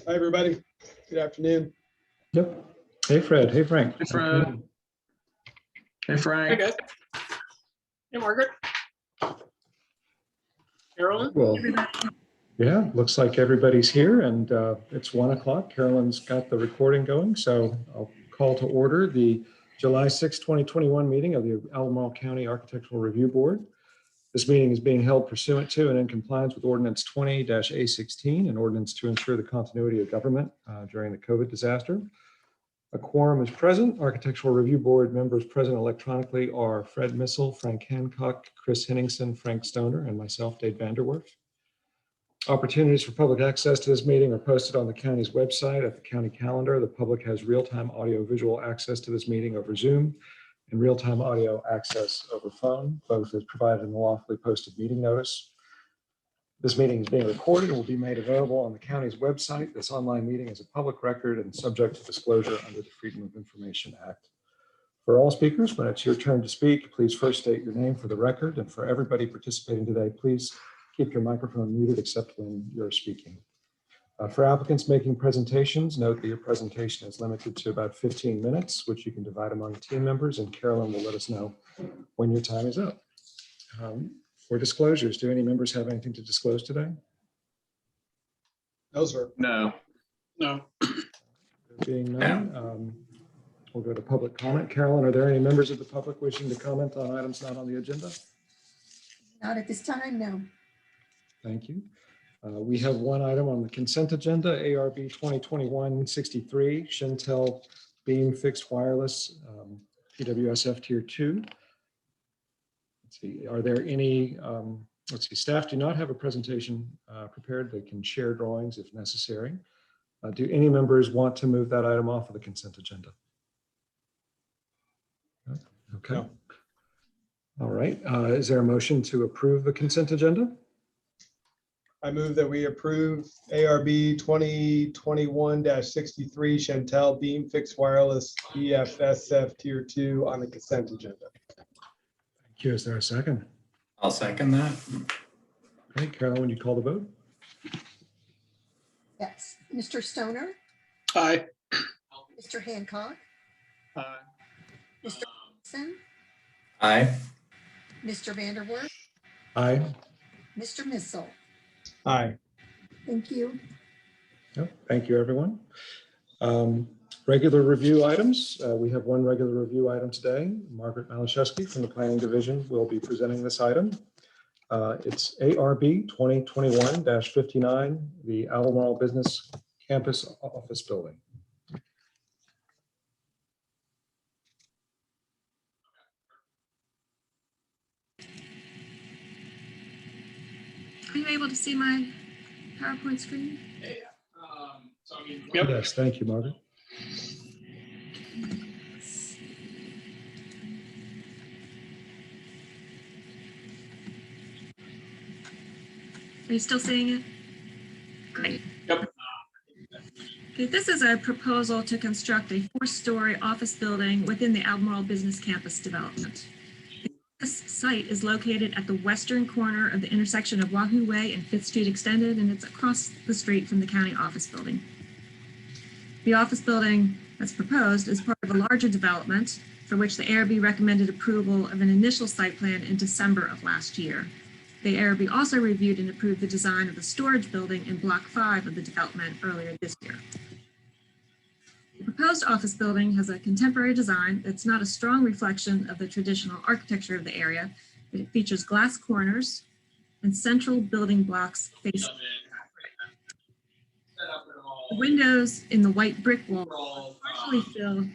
Hi, everybody. Good afternoon. Yep. Hey, Fred. Hey, Frank. Hey, Fred. Hey, Frank. Hey, guys. Hey, Margaret. Carolyn. Well, yeah, looks like everybody's here, and it's 1 o'clock. Carolyn's got the recording going, so I'll call to order the July 6, 2021 meeting of the Albemarle County Architectural Review Board. This meeting is being held pursuant to and in compliance with Ordinance 20-A16, an ordinance to ensure the continuity of government during the COVID disaster. A quorum is present. Architectural Review Board members present electronically are Fred Missel, Frank Hancock, Chris Henningsen, Frank Stoner, and myself, Dave Vanderwerf. Opportunities for public access to this meeting are posted on the county's website at the county calendar. The public has real-time audio-visual access to this meeting over Zoom and real-time audio access over phone. Both is provided in the lawfully posted meeting notice. This meeting is being recorded and will be made available on the county's website. This online meeting is a public record and subject to disclosure under the Freedom of Information Act. For all speakers, when it's your turn to speak, please first state your name for the record. And for everybody participating today, please keep your microphone muted except when you're speaking. For applicants making presentations, note that your presentation is limited to about 15 minutes, which you can divide among team members, and Carolyn will let us know when your time is up. For disclosures, do any members have anything to disclose today? No, sir. No. No. There being none, we'll go to public comment. Carolyn, are there any members of the public wishing to comment on items not on the agenda? Not at this time, no. Thank you. We have one item on the consent agenda, ARB 2021-63, Shentel Beam Fixed Wireless, PWSF Tier 2. Let's see, are there any, let's see, staff do not have a presentation prepared. They can share drawings if necessary. Do any members want to move that item off of the consent agenda? Okay. No. All right. Is there a motion to approve the consent agenda? I move that we approve ARB 2021-63 Shentel Beam Fixed Wireless PFSF Tier 2 on the consent agenda. Thank you. Is there a second? I'll second that. Okay, Carolyn, would you call the vote? Yes. Mr. Stoner, Aye. Mr. Hancock, Aye. Mr. Henson, Aye. Mr. Vanderwerf, Aye. Mr. Missel. Aye. Thank you. Yep, thank you, everyone. Regular review items. We have one regular review item today. Margaret Malashewski from the Planning Division will be presenting this item. It's ARB 2021-59, the Albemarle Business Campus Office Building. Are you able to see my PowerPoint screen? Yep. Yes, thank you, Margaret. Are you still seeing it? Great. Yep. Okay, this is a proposal to construct a 4-story office building within the Albemarle Business Campus development. This site is located at the western corner of the intersection of Wahoo Way and 5th Street Extended, and it's across the street from the county office building. The office building that's proposed is part of a larger development for which the ARB recommended approval of an initial site plan in December of last year. The ARB also reviewed and approved the design of the storage building in Block 5 of the development earlier this year. The proposed office building has a contemporary design that's not a strong reflection of the traditional architecture of the area, but it features glass corners and central building blocks facing. The windows in the white brick wall are partially filled.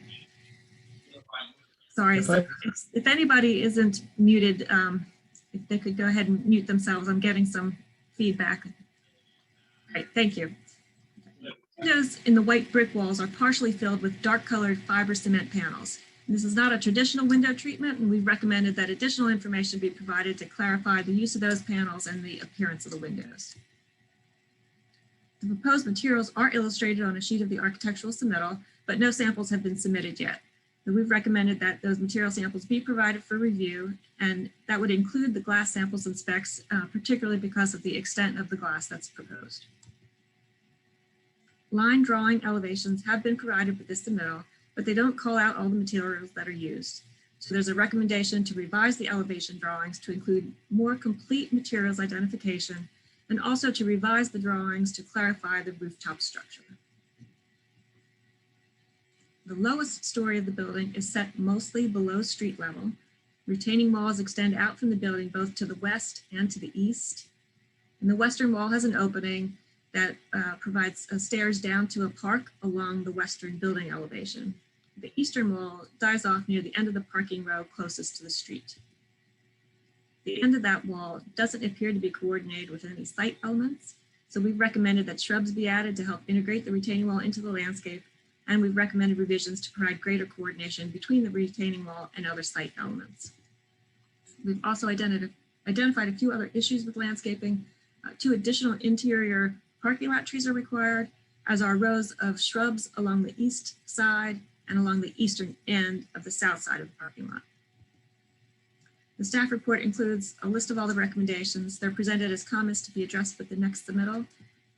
Sorry, so if anybody isn't muted, if they could go ahead and mute themselves, I'm getting some feedback. All right, thank you. Windows in the white brick walls are partially filled with dark colored fiber cement panels. This is not a traditional window treatment, and we recommended that additional information be provided to clarify the use of those panels and the appearance of the windows. The proposed materials are illustrated on a sheet of the architectural submittal, but no samples have been submitted yet. So we've recommended that those material samples be provided for review, and that would include the glass samples and specs, particularly because of the extent of the glass that's proposed. Line drawing elevations have been provided with this submittal, but they don't call out all the materials that are used. So there's a recommendation to revise the elevation drawings to include more complete materials identification and also to revise the drawings to clarify the rooftop structure. The lowest story of the building is set mostly below street level. Retaining walls extend out from the building both to the west and to the east. And the western wall has an opening that provides stairs down to a park along the western building elevation. The eastern wall dies off near the end of the parking row closest to the street. The end of that wall doesn't appear to be coordinated with any site elements, so we've recommended that shrubs be added to help integrate the retaining wall into the landscape, and we've recommended revisions to provide greater coordination between the retaining wall and other site elements. We've also identified a few other issues with landscaping. 2 additional interior parking lot trees are required, as are rows of shrubs along the east side and along the eastern end of the south side of the parking lot. The staff report includes a list of all the recommendations. They're presented as comments to be addressed with the next submittal,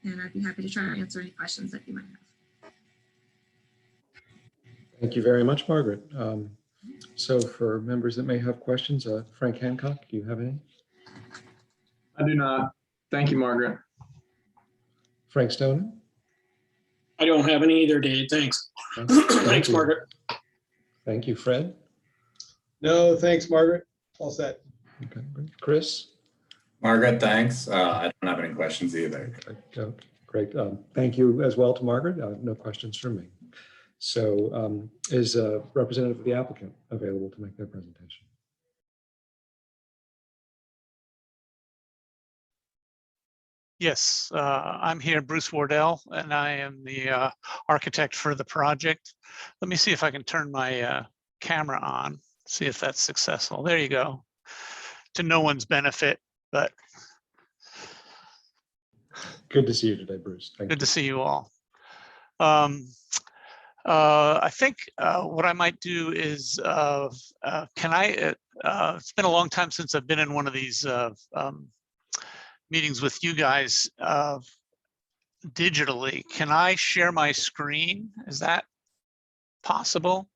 and I'd be happy to try to answer any questions that you might have. Thank you very much, Margaret. So for members that may have questions, Frank Hancock, do you have any? I do not. Thank you, Margaret. Frank Stone? I don't have any either, Dave. Thanks. Thank Thanks, you. Margaret. Thank you, Fred. No, thanks, Margaret. All set. Okay, great. Chris? Margaret, thanks. I don't have any questions either. Okay, great. Thank you as well to Margaret. No questions from me. So is a representative of the applicant available to make their presentation? Yes, I'm here, Bruce Wardell, and I am the architect for the project. Let me see if I can turn my camera on, see if that's successful. There you go. To no one's benefit, but Good to see you today, Bruce. Thank good you. to see you all. I think what I might do is, it's been a long time since I've been in one of these meetings with you guys digitally. Can I share my screen? Is that possible?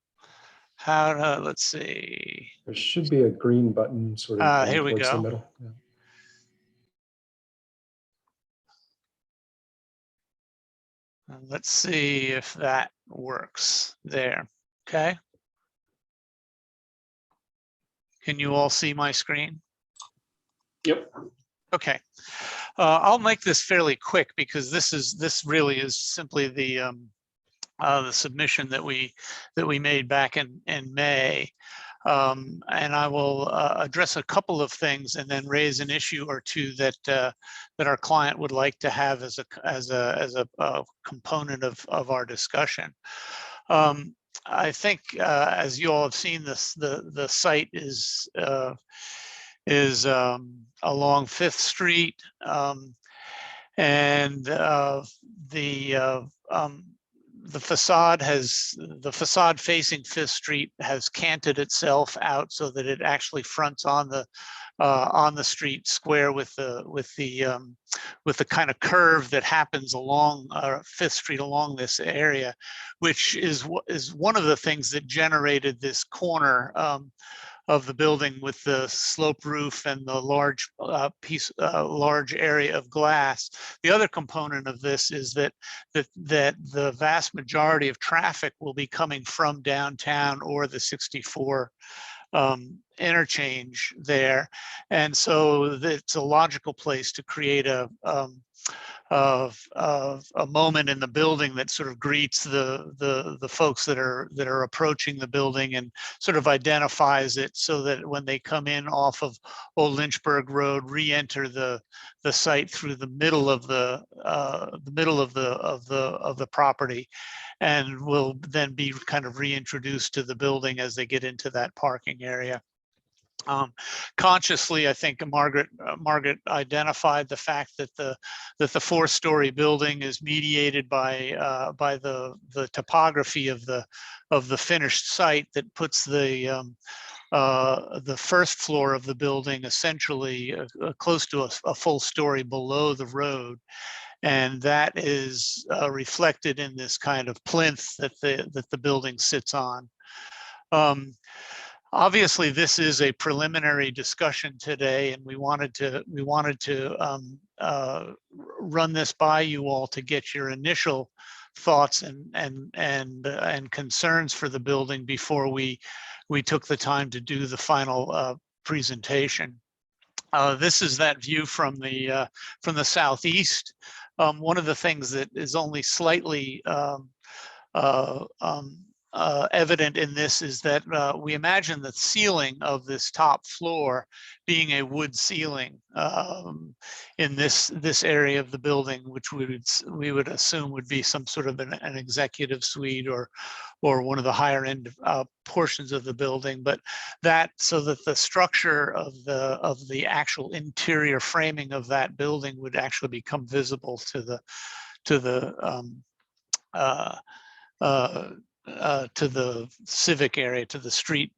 How to, let's see. There should be a green button sort of Here we towards the go. middle. Yeah. Let's see if that works there. Okay. Can you all see my screen? Yep. Okay. I'll make this fairly quick because this really is simply the submission that we made back in May. And I will address a couple of things and then raise an issue or two that our client would like to have as a component of our discussion. I think as you all have seen, the site is along 5th Street, and the facade facing 5th Street has canted itself out so that it actually fronts on the street square with the kind of curve that happens along 5th Street along this area, which is one of the things that generated this corner of the building with the sloped roof and the large large area of glass. The other component of this is that the vast majority of traffic will be coming from downtown or the 64 interchange there, and so it's a logical place to create a moment in the building that sort of greets the folks that are approaching the building and sort of identifies it so that when they come in off of Old Lynchburg Road, re-enter the site through the middle of the property, and will then be kind of reintroduced to the building as they get into that parking area. Consciously, I think Margaret identified the fact that the 4-story building is mediated by the topography of the finished site that puts the first floor of the building essentially close to a full story below the road. And that is reflected in this kind of plinth that the building sits on. Obviously, this is a preliminary discussion today, and we wanted to run this by you all to get your initial thoughts and concerns for the building before we took the time to do the final presentation. This is that view from the southeast. One of the things that is only slightly evident in this is that we imagine the ceiling of this top floor being a wood ceiling in this area of the building, which we would assume would be some sort of an executive suite or one of the higher end portions of the building. But that so that the structure of the actual interior framing of that building would actually become visible to the civic area, to the street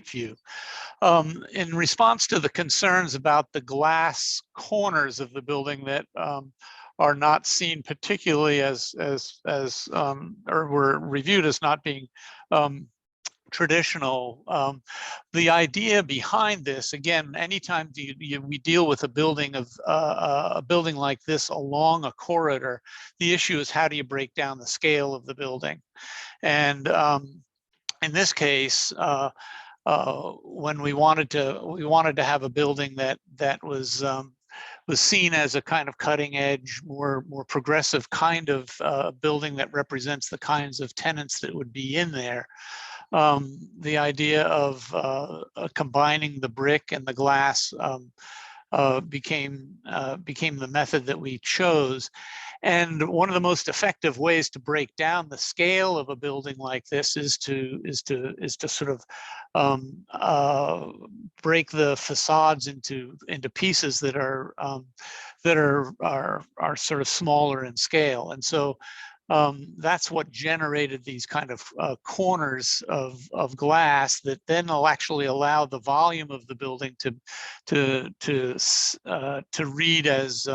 view. In response to the concerns about the glass corners of the building that are not seen particularly or were reviewed as not being traditional. The idea behind this, again, anytime we deal with a building like this along a corridor, the issue is how do you break down the scale of the building? And in this case, when we wanted to have a building that was seen as a kind of cutting edge, more progressive kind of building that represents the kinds of tenants that would be in there. The idea of combining the brick and the glass became the method that we chose. And one of the most effective ways to break down the scale of a building like this is to sort of break the facades into pieces that are sort of smaller in scale. And so that's what generated these kind of corners of glass that then will actually allow the volume of the building to read as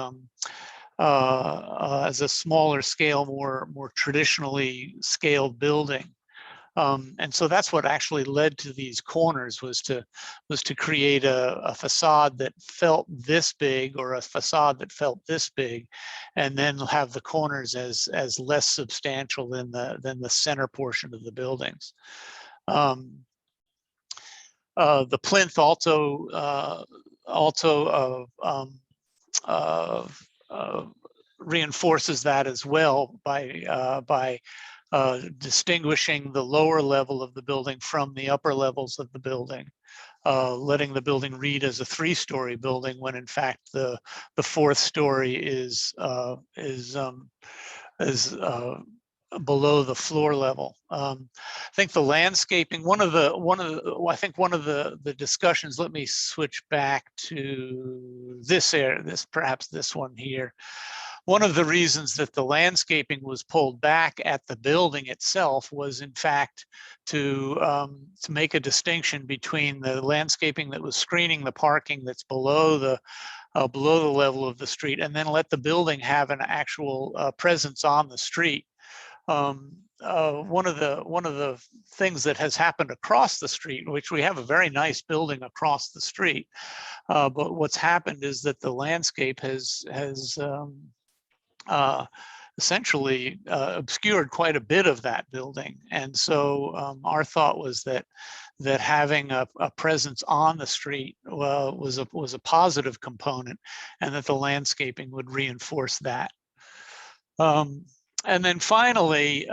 a smaller scale, more traditionally scaled building. And so that's what actually led to these corners, was to create a facade that felt this big, or a facade that felt this big, and then have the corners as less substantial than the center portion of the buildings. The plinth also reinforces that as well by distinguishing the lower level of the building from the upper levels of the building, letting the building read as a 3-story building when in fact the 4th story is below the floor level. I think the landscaping, one of the discussions, let me switch back to this area, perhaps this one here. One of the reasons that the landscaping was pulled back at the building itself was in fact to make a distinction between the landscaping that was screening the parking that's below the level of the street, and then let the building have an actual presence on the street. One of the things that has happened across the street, which we have a very nice building across the street, but what's happened is that the landscape has essentially obscured quite a bit of that building. And so our thought was that having a presence on the street was a positive component, and that the landscaping would reinforce that. And then finally,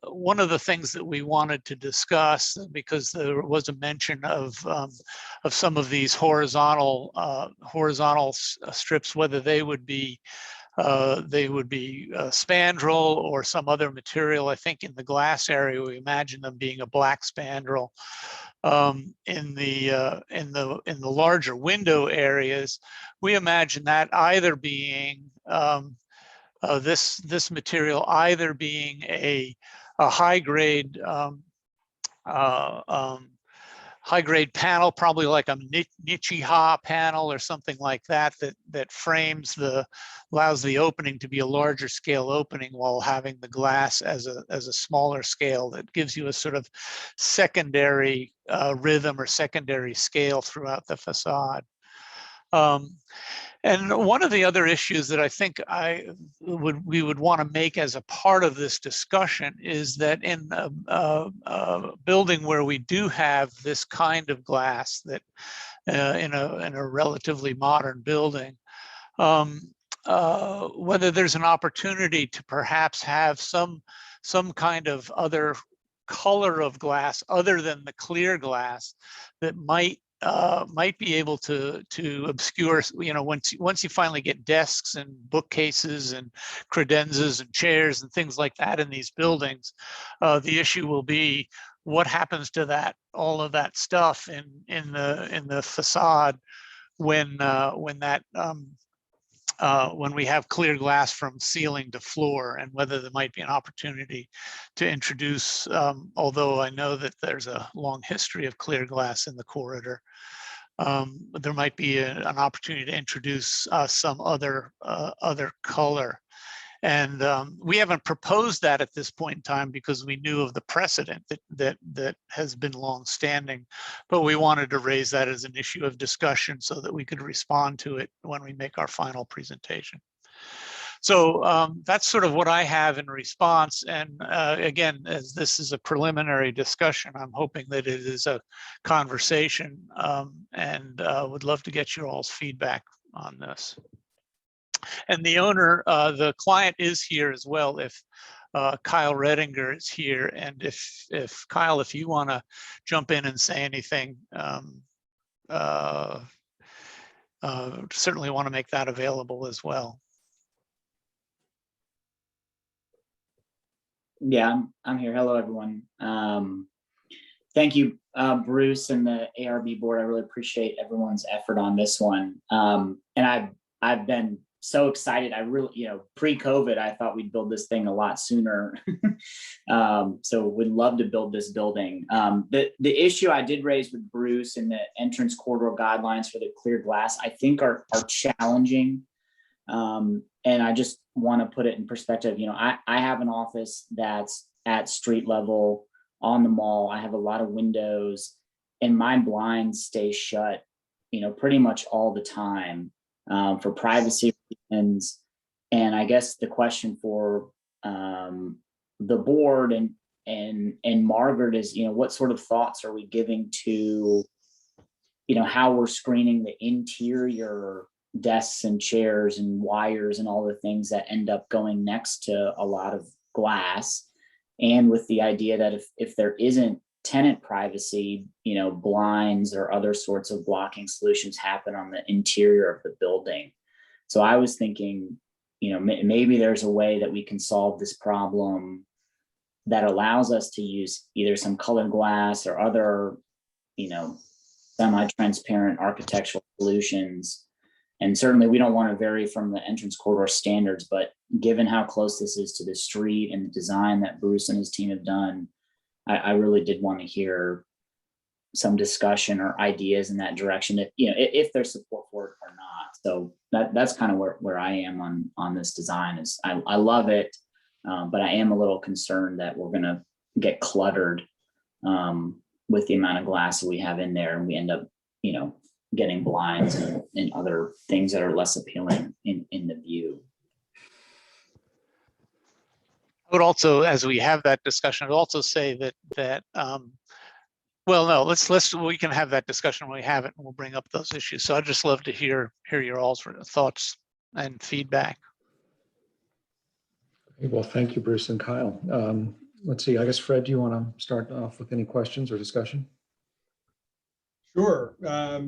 one of the things that we wanted to discuss, because there was a mention of some of these horizontal strips, whether they would be spandrel or some other material. I think in the glass area, we imagine them being a black spandrel. In the larger window areas, we imagine that either being this material either being a high grade high-grade panel, probably like a Nichiha panel or something like that, that frames allows the opening to be a larger scale opening while having the glass as a smaller scale that gives you a sort of secondary rhythm or secondary scale throughout the facade. And one of the other issues that I think we would want to make as a part of this discussion is that in a building where we do have this kind of glass, that in a relatively modern building, whether there's an opportunity to perhaps have some kind of other color of glass other than the clear glass that might be able to obscure, once you finally get desks and bookcases and credenzas and chairs and things like that in these buildings, the issue will be what happens to all of that stuff in the facade when we have clear glass from ceiling to floor, and whether there might be an opportunity to introduce, although I know that there's a long history of clear glass in the corridor, there might be an opportunity to introduce some other color. And we haven't proposed that at this point in time because we knew of the precedent that has been long-standing, but we wanted to raise that as an issue of discussion so that we could respond to it when we make our final presentation. So that's sort of what I have in response. And again, as this is a preliminary discussion, I'm hoping that it is a conversation, and would love to get your all's feedback on this. And the owner, the client is here as well, if Kyle Redinger is here. And if Kyle, if you want to jump in and say anything, certainly want to make that available as well. Yeah, I'm here. Hello, everyone. Thank you, Bruce and the ARB board. I really appreciate everyone's effort on this one. And I've been so excited. I really, pre-COVID, I thought we'd build this thing a lot sooner. So would love to build this building. The issue I did raise with Bruce and the entrance corridor guidelines for the clear glass, I think are challenging. And I just want to put it in perspective. I have an office that's at street level on the mall. I have a lot of windows and my blinds stay shut, pretty much all the time. For privacy reasons. And I guess the question for the board and Margaret is, what sort of thoughts are we giving to, how we're screening the interior desks and chairs and wires and all the things that end up going next to a lot of glass. And with the idea that if there isn't tenant privacy, blinds or other sorts of blocking solutions happen on the interior of the building. So I was thinking, maybe there's a way that we can solve this problem that allows us to use either some colored glass or other, semi-transparent architectural solutions. And certainly we don't want to vary from the entrance corridor standards, but given how close this is to the street and the design that Bruce and his team have done, I really did want to hear some discussion or ideas in that direction, if there's support for it or not. So that's kind of where I am on this design. Is I love it, but I am a little concerned that we're going to get cluttered with the amount of glass that we have in there, and we end up, getting blinds and other things that are less appealing in the view. I would also, as we have that discussion, I would also say that well, no, we can have that discussion when we have it, and we'll bring up those issues. So I'd just love to hear your all's thoughts and feedback. Okay, well, thank you, Bruce and Kyle. Let's see, I guess, Fred, do you want to start off with any questions or discussion? Sure.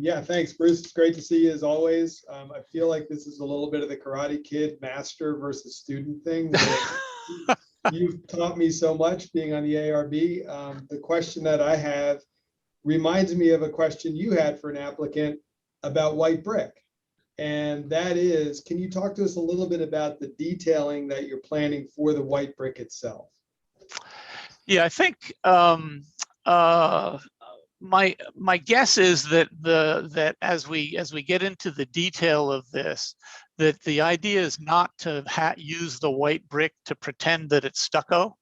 Yeah, thanks, Bruce. It's great to see you as always. I feel like this is a little bit of the Karate Kid master versus student thing. You've taught me so much being on the ARB. The question that I have reminds me of a question you had for an applicant about white brick. And that is, can you talk to us a little bit about the detailing that you're planning for the white brick itself? Yeah, I think my guess is that as we get into the detail of this, that the idea is not to use the white brick to pretend that it's stucco.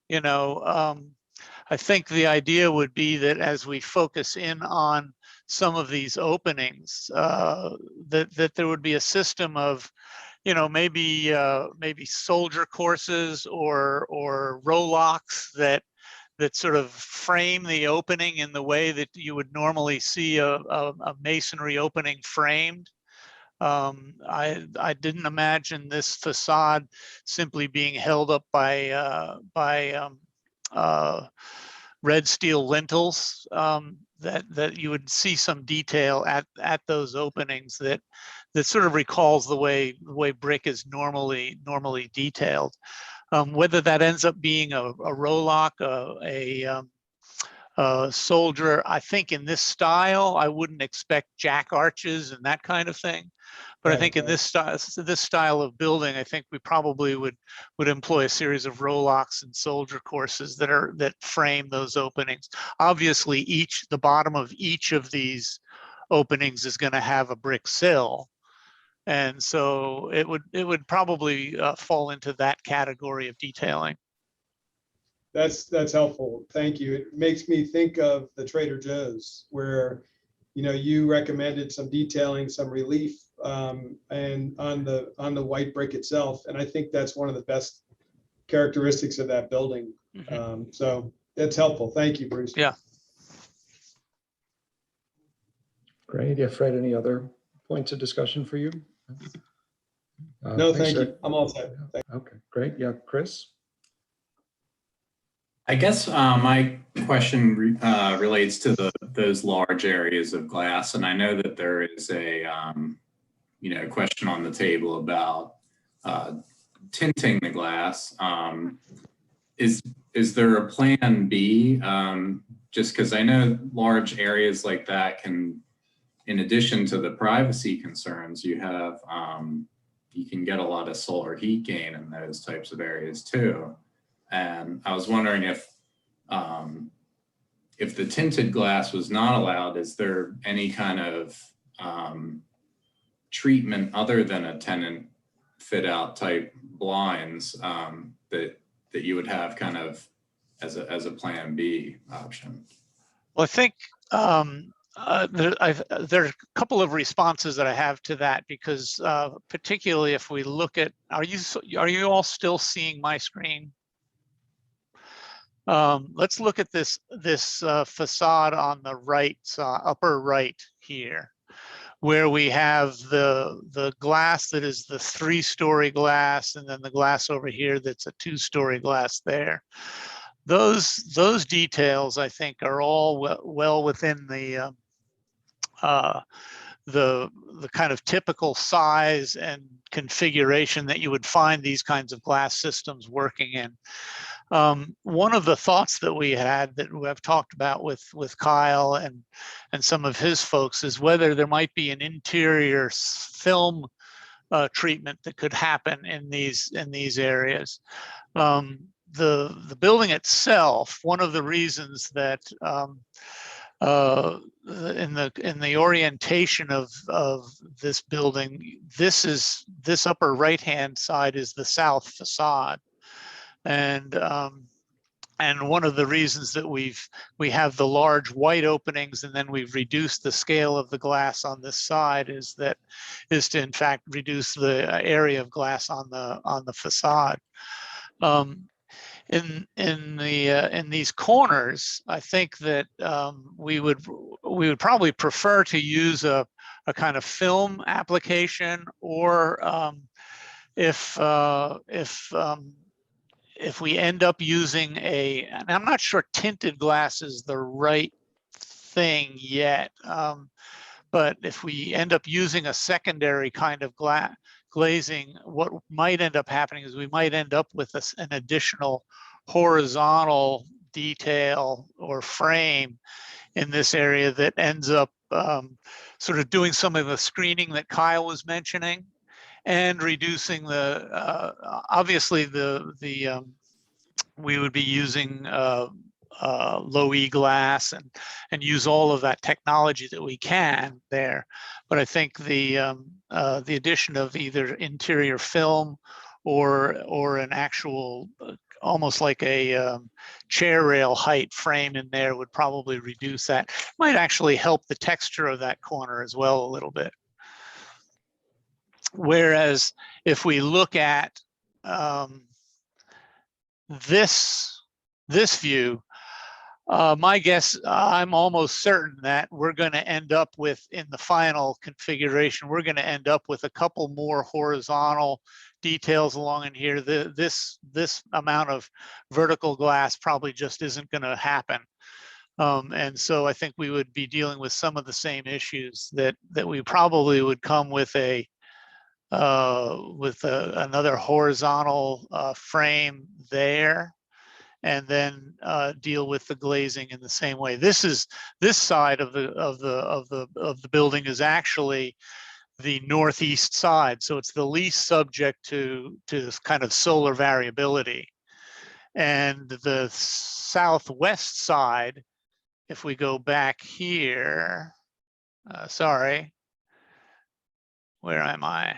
You know, I think the idea would be that as we focus in on some of these openings, that there would be a system of, you know, maybe soldier courses or rowlocks that sort of frame the opening in the way that you would normally see a masonry opening framed. I didn't imagine this facade simply being held up by red steel lintels. That you would see some detail at those openings that sort of recalls the way brick is normally detailed. Whether that ends up being a rowlock, a soldier, I think in this style, I wouldn't expect jack arches and that kind of thing. But I think in this style of building, I think we probably would employ a series of rowlocks and soldier courses that frame those openings. Obviously, the bottom of each of these openings is going to have a brick sill, and so it would probably fall into that category of detailing. That's helpful. Thank you. It makes me think of the Trader Joe's, where, you know, you recommended some detailing, some relief, and on the white brick itself. And I think that's one of the best characteristics of that building. So that's helpful. Thank you, Bruce. Yeah. Great. Yeah, Fred, any other points of discussion for you? No, Thanks, thank sir. you. I'm all set. Okay, great. Yeah, Chris? I guess my question relates to those large areas of glass, and I know that there is a question on the table about tinting the glass. Is there a plan B? Just because I know large areas like that can, in addition to the privacy concerns, you can get a lot of solar heat gain in those types of areas too. And I was wondering if the tinted glass was not allowed, is there any kind of treatment other than a tenant fit out type blinds that you would have kind of as a plan B option? Well, I think there are a couple of responses that I have to that, because particularly if we look at, are you all still seeing my screen? Let's look at this facade on the right side, upper right here, where we have the glass that is the 3-story glass, and then the glass over here that's a 2-story glass there. Those details, I think, are all well within the kind of typical size and configuration that you would find these kinds of glass systems working in. One of the thoughts that we had, that I've talked about with Kyle and some of his folks, is whether there might be an interior film treatment that could happen in these areas. The building itself, one of the reasons that in the orientation of this building, this upper right hand side is the south facade, and one of the reasons that we have the large white openings and then we've reduced the scale of the glass on this side is to in fact reduce the area of glass on the facade. In these corners, I think that we would probably prefer to use a kind of film application, or if we end up using and I'm not sure tinted glass is the right thing yet, but if we end up using a secondary kind of glazing, what might end up happening is we might end up with an additional horizontal detail or frame in this area that ends up sort of doing some of the screening that Kyle was mentioning, and reducing the obviously we would be using low E glass and use all of that technology that we can there. But I think the addition of either interior film or an actual almost like a chair rail height frame in there would probably reduce that. Might actually help the texture of that corner as well a little bit. Whereas if we look at this view, my guess, I'm almost certain that we're going to end up with, in the final configuration, we're going to end up with a couple more horizontal details along in here. This amount of vertical glass probably just isn't going to happen. And so I think we would be dealing with some of the same issues that we probably would come with another horizontal frame there, and then deal with the glazing in the same way. This side of the building is actually the northeast side, so it's the least subject to this kind of solar variability. And the southwest side, if we go back here, sorry, where am I?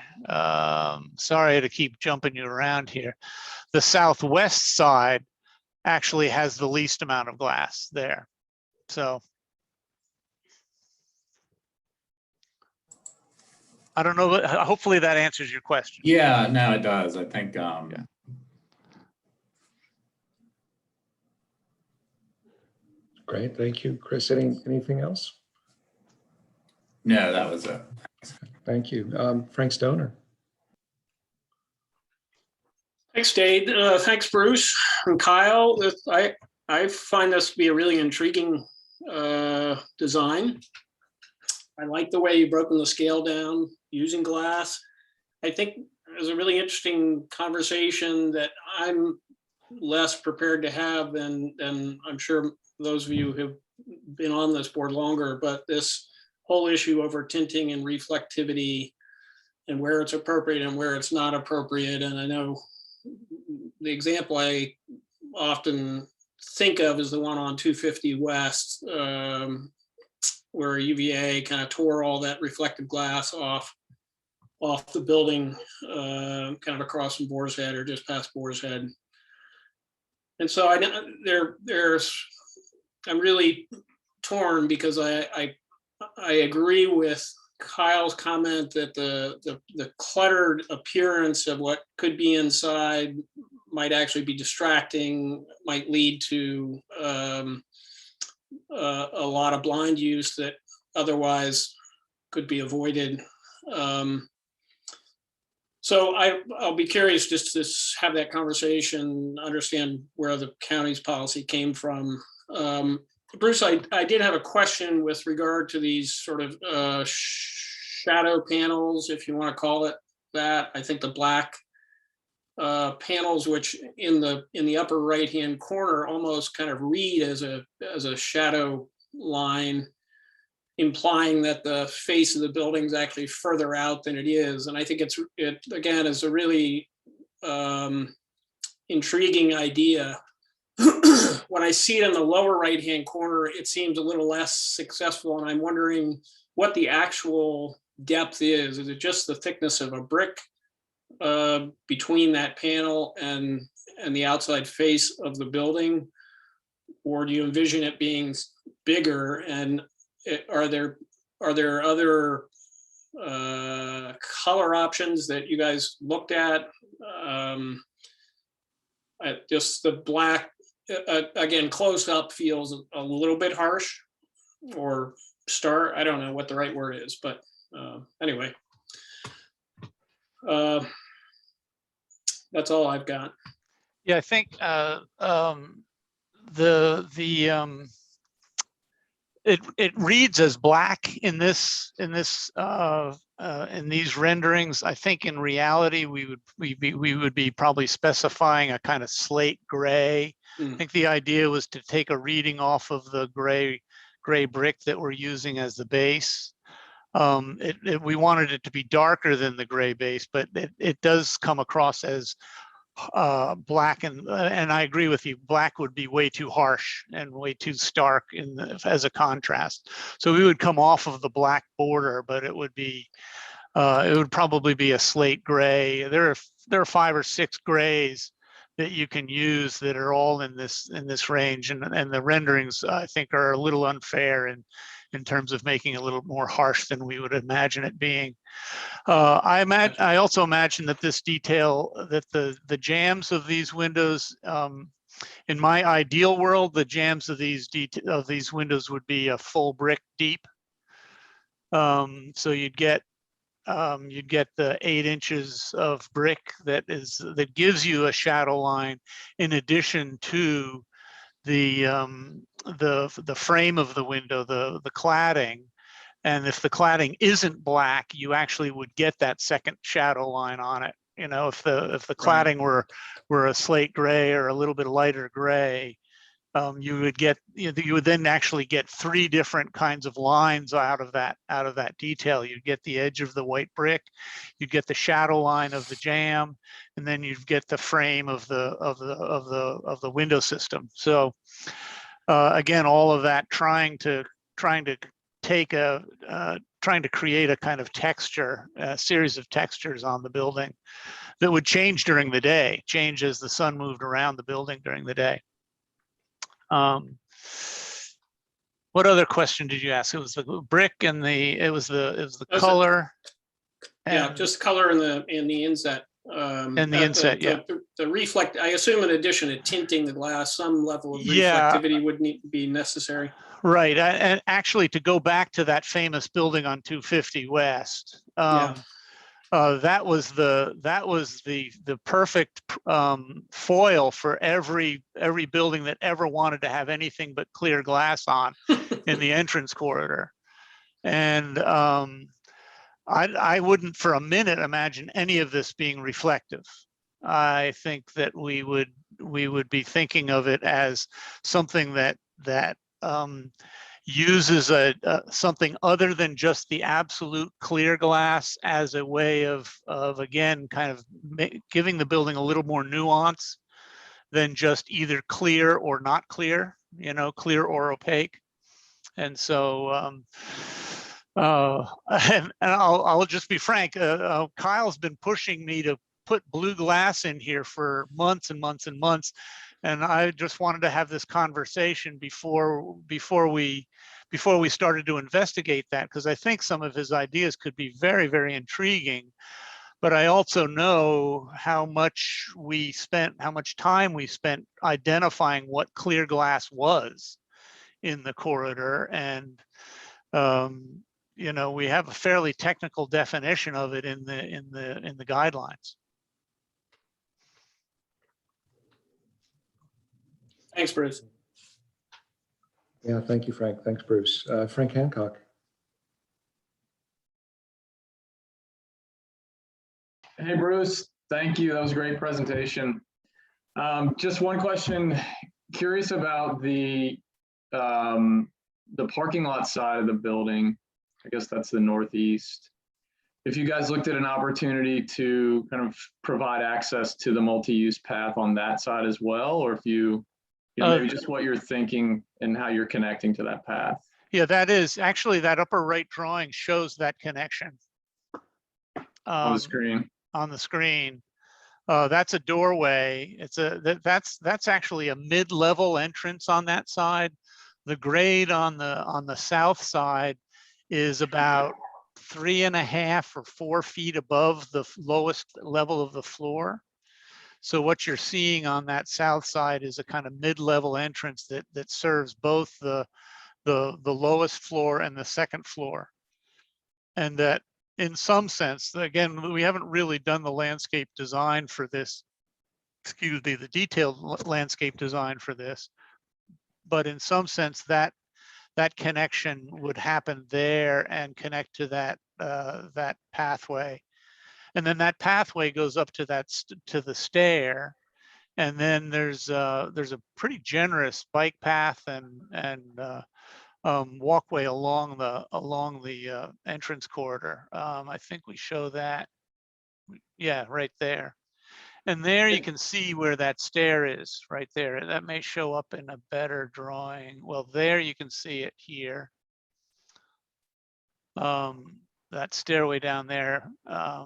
Sorry to keep jumping you around here. The southwest side actually has the least amount of glass there. So I don't know, but hopefully that answers your question. Yeah, no, it does. I think, Yeah. Great, thank you. Chris, anything else? no, that was it. Thank you. Frank Stoner. Thanks, Dave. Thanks, Bruce and Kyle. I find this to be a really intriguing design. I like the way you've broken the scale down using glass. I think it was a really interesting conversation that I'm less prepared to have than I'm sure those of you who've been on this board longer, but this whole issue over tinting and reflectivity and where it's appropriate and where it's not appropriate. And I know the example I often think of is the one on 250 West, where UVA kind of tore all that reflective glass off the building, kind of across from Boar's Head or just past Boar's Head. And so I'm really torn because I agree with Kyle's comment that the cluttered appearance of what could be inside might actually be distracting, might lead to a lot of blind use that otherwise could be avoided. So I'll be curious just to have that conversation, understand where the county's policy came from. Bruce, I did have a question with regard to these sort of shadow panels, if you want to call it that. I think the black panels, which in the upper right-hand corner almost kind of read as a shadow line, implying that the face of the building is actually further out than it is. And I think it again is a really intriguing idea. When I see it in the lower right-hand corner, it seems a little less successful. And I'm wondering what the actual depth is. Is it just the thickness of a brick between that panel and the outside face of the building? Or do you envision it being bigger? And are there other color options that you guys looked at? Just the black, again, close up feels a little bit harsh, or stark. I don't know what the right word is, but anyway, that's all I've got. Yeah, I think it reads as black in these renderings. I think in reality we would be probably specifying a kind of slate gray. I think the idea was to take a reading off of the gray brick that we're using as the base. We wanted it to be darker than the gray base, but it does come across as black, and I agree with you, black would be way too harsh and way too stark as a contrast. So we would come off of the black border, but it would probably be a slate gray. There are 5 or 6 grays that you can use that are all in this range, and the renderings I think are a little unfair in terms of making it a little more harsh than we would imagine it being. I also imagine that this detail, that the jambs of these windows, in my ideal world, the jambs of these windows would be a full brick deep. So you'd get the 8 inches of brick that gives you a shadow line, in addition to the frame of the window, the cladding. And if the cladding isn't black, you actually would get that second shadow line on it. You know, if the cladding were a slate gray or a little bit lighter gray, you would then actually get 3 different kinds of lines out of that detail. You'd get the edge of the white brick, you'd get the shadow line of the jamb, and then you'd get the frame of the window system. So again, all of that trying to create a kind of texture, a series of textures on the building that would change during the day, change as the sun moved around the building during the day. What other question did you ask? It was the brick and it was the color. Yeah, just color in the inset. And the inset, yeah. The reflect, I assume in addition to tinting the glass, some level of Yeah. reflectivity would be necessary. Right, and actually to go back to that famous building on 250 West, that was the perfect foil for every building that ever wanted to have anything but clear glass on in the entrance corridor. And I wouldn't for a minute imagine any of this being reflective. I think that we would be thinking of it as something that uses something other than just the absolute clear glass as a way of again kind of giving the building a little more nuance than just either clear or not clear, you know, clear or opaque. And so and I'll just be frank, Kyle's been pushing me to put blue glass in here for months and months and months. And I just wanted to have this conversation before we started to investigate that, because I think some of his ideas could be very, very intriguing. But I also know how much time we spent identifying what clear glass was in the corridor. And you know, we have a fairly technical definition of it in the guidelines. Thanks, Bruce. Yeah, thank you, Frank. Thanks, Bruce. Frank Hancock. Hey, Bruce. Thank you. That was a great presentation. Just one question. Curious about the parking lot side of the building. I guess that's the northeast. If you guys looked at an opportunity to kind of provide access to the multi-use path on that side as well, or if you maybe just what you're thinking and how you're connecting to that path. Yeah, that is actually, that upper right drawing shows that connection. On the screen. On the screen. That's a doorway. That's actually a mid-level entrance on that side. The grade on the south side is about 3.5 or 4 feet above the lowest level of the floor. So what you're seeing on that south side is a kind of mid-level entrance that serves both the lowest floor and the second floor. And that in some sense, again, we haven't really done the landscape design for this, excuse me, the detailed landscape design for this, but in some sense that connection would happen there and connect to that pathway. And then that pathway goes up to the stair, and then there's a pretty generous bike path and walkway along the entrance corridor. I think we show that, yeah, right there. And there you can see where that stair is right there. That may show up in a better drawing. Well, there you can see it here. That stairway down there. I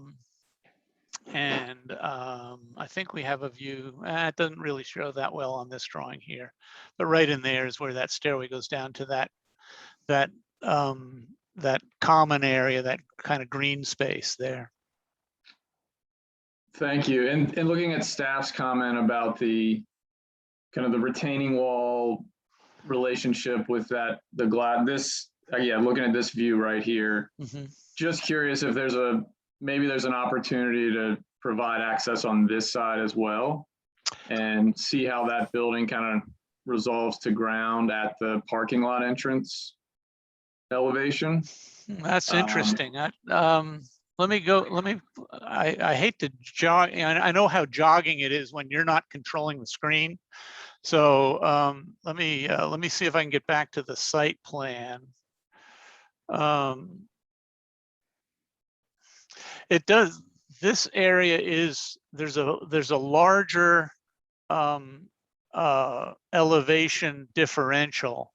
think we have a view. It doesn't really show that well on this drawing here, but right in there is where that stairway goes down to that common area, that kind of green space there. Thank you. And looking at staff's comment about the kind of the retaining wall relationship with the glass, looking at this view right here, just curious if maybe there's an opportunity to provide access on this side as well and see how that building kind of resolves to ground at the parking lot entrance elevation. That's interesting. I hate to jog. I know how jogging it is when you're not controlling the screen. So let me see if I can get back to the site plan. It does. This area is there's a larger elevation differential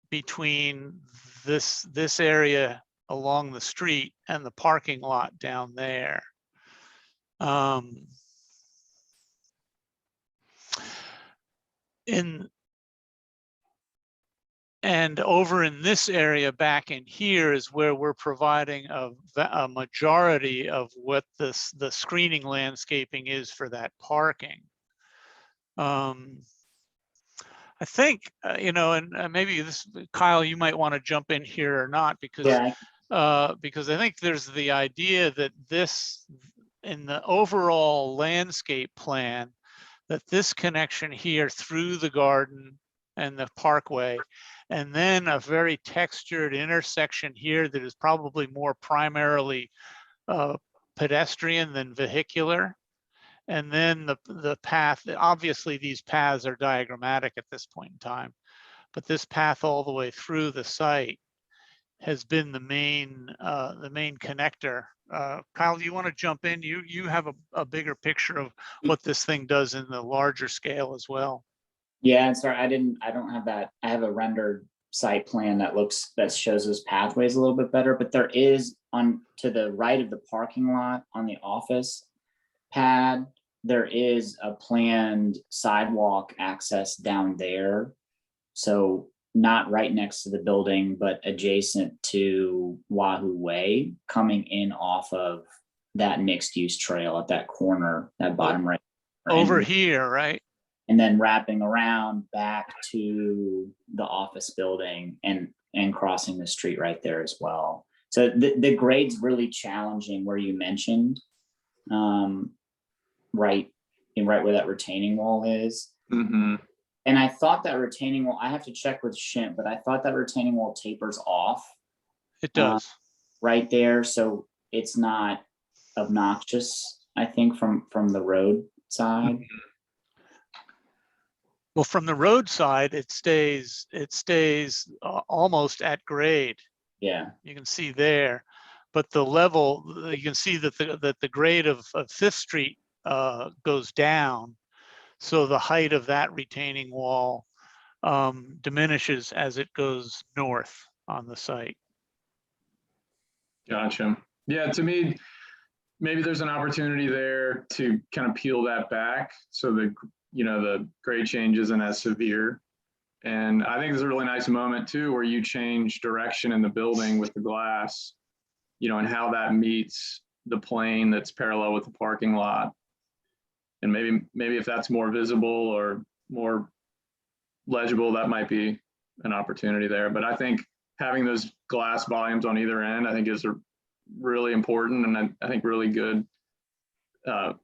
between this area along the street and the parking lot down there. And over in this area back in here is where we're providing a majority of what the screening landscaping is for that parking. I think, and maybe Kyle, you might want to jump in here or not, because I think there's the idea that in the overall landscape plan, that this connection here through the garden and the parkway, and then a very textured intersection here that is probably more primarily pedestrian than vehicular. And then the path, obviously these paths are diagrammatic at this point in time, but this path all the way through the site has been the main connector. Kyle, do you want to jump in? You have a bigger picture of what this thing does in the larger scale as well. Yeah, and sorry, I don't have that. I have a rendered site plan that shows those pathways a little bit better, but there is to the right of the parking lot on the office pad, there is a planned sidewalk access down there. So not right next to the building, but adjacent to Wahoo Way, coming in off of that mixed use trail at that corner, that bottom right. Over here, right? And then wrapping around back to the office building and crossing the street right there as well. So the grade's really challenging where you mentioned, right where that retaining wall is. Mm-hmm. And I thought that retaining wall, I have to check with Shimp, but I thought that retaining wall tapers off. It does. Right there. So it's not obnoxious, I think, from the road side. Mm-hmm. Well, from the roadside, it stays almost at grade. Yeah. You can see there, but the level, you can see that the grade of 5th Street goes down. So the height of that retaining wall diminishes as it goes north on the site. Gotcha. Yeah, to me, maybe there's an opportunity there to kind of peel that back so the grade change isn't as severe. And I think there's a really nice moment too where you change direction in the building with the glass, and how that meets the plane that's parallel with the parking lot. And maybe if that's more visible or more legible, that might be an opportunity there. But I think having those glass volumes on either end, I think is really important, and I think really good kind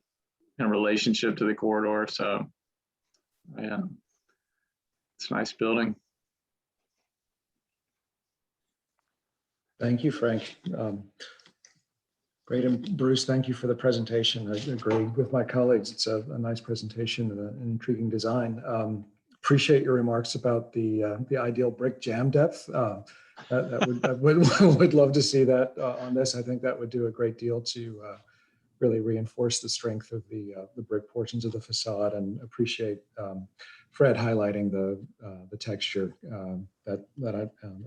of relationship to the corridor. So yeah, it's a nice building. Thank you, Frank. Great. And Bruce, thank you for the presentation. I agree with my colleagues. It's a nice presentation and an intriguing design. Appreciate your remarks about the ideal brick jam depth. I would love to see that on this. I think that would do a great deal to really reinforce the strength of the brick portions of the facade, and appreciate Fred highlighting the texture that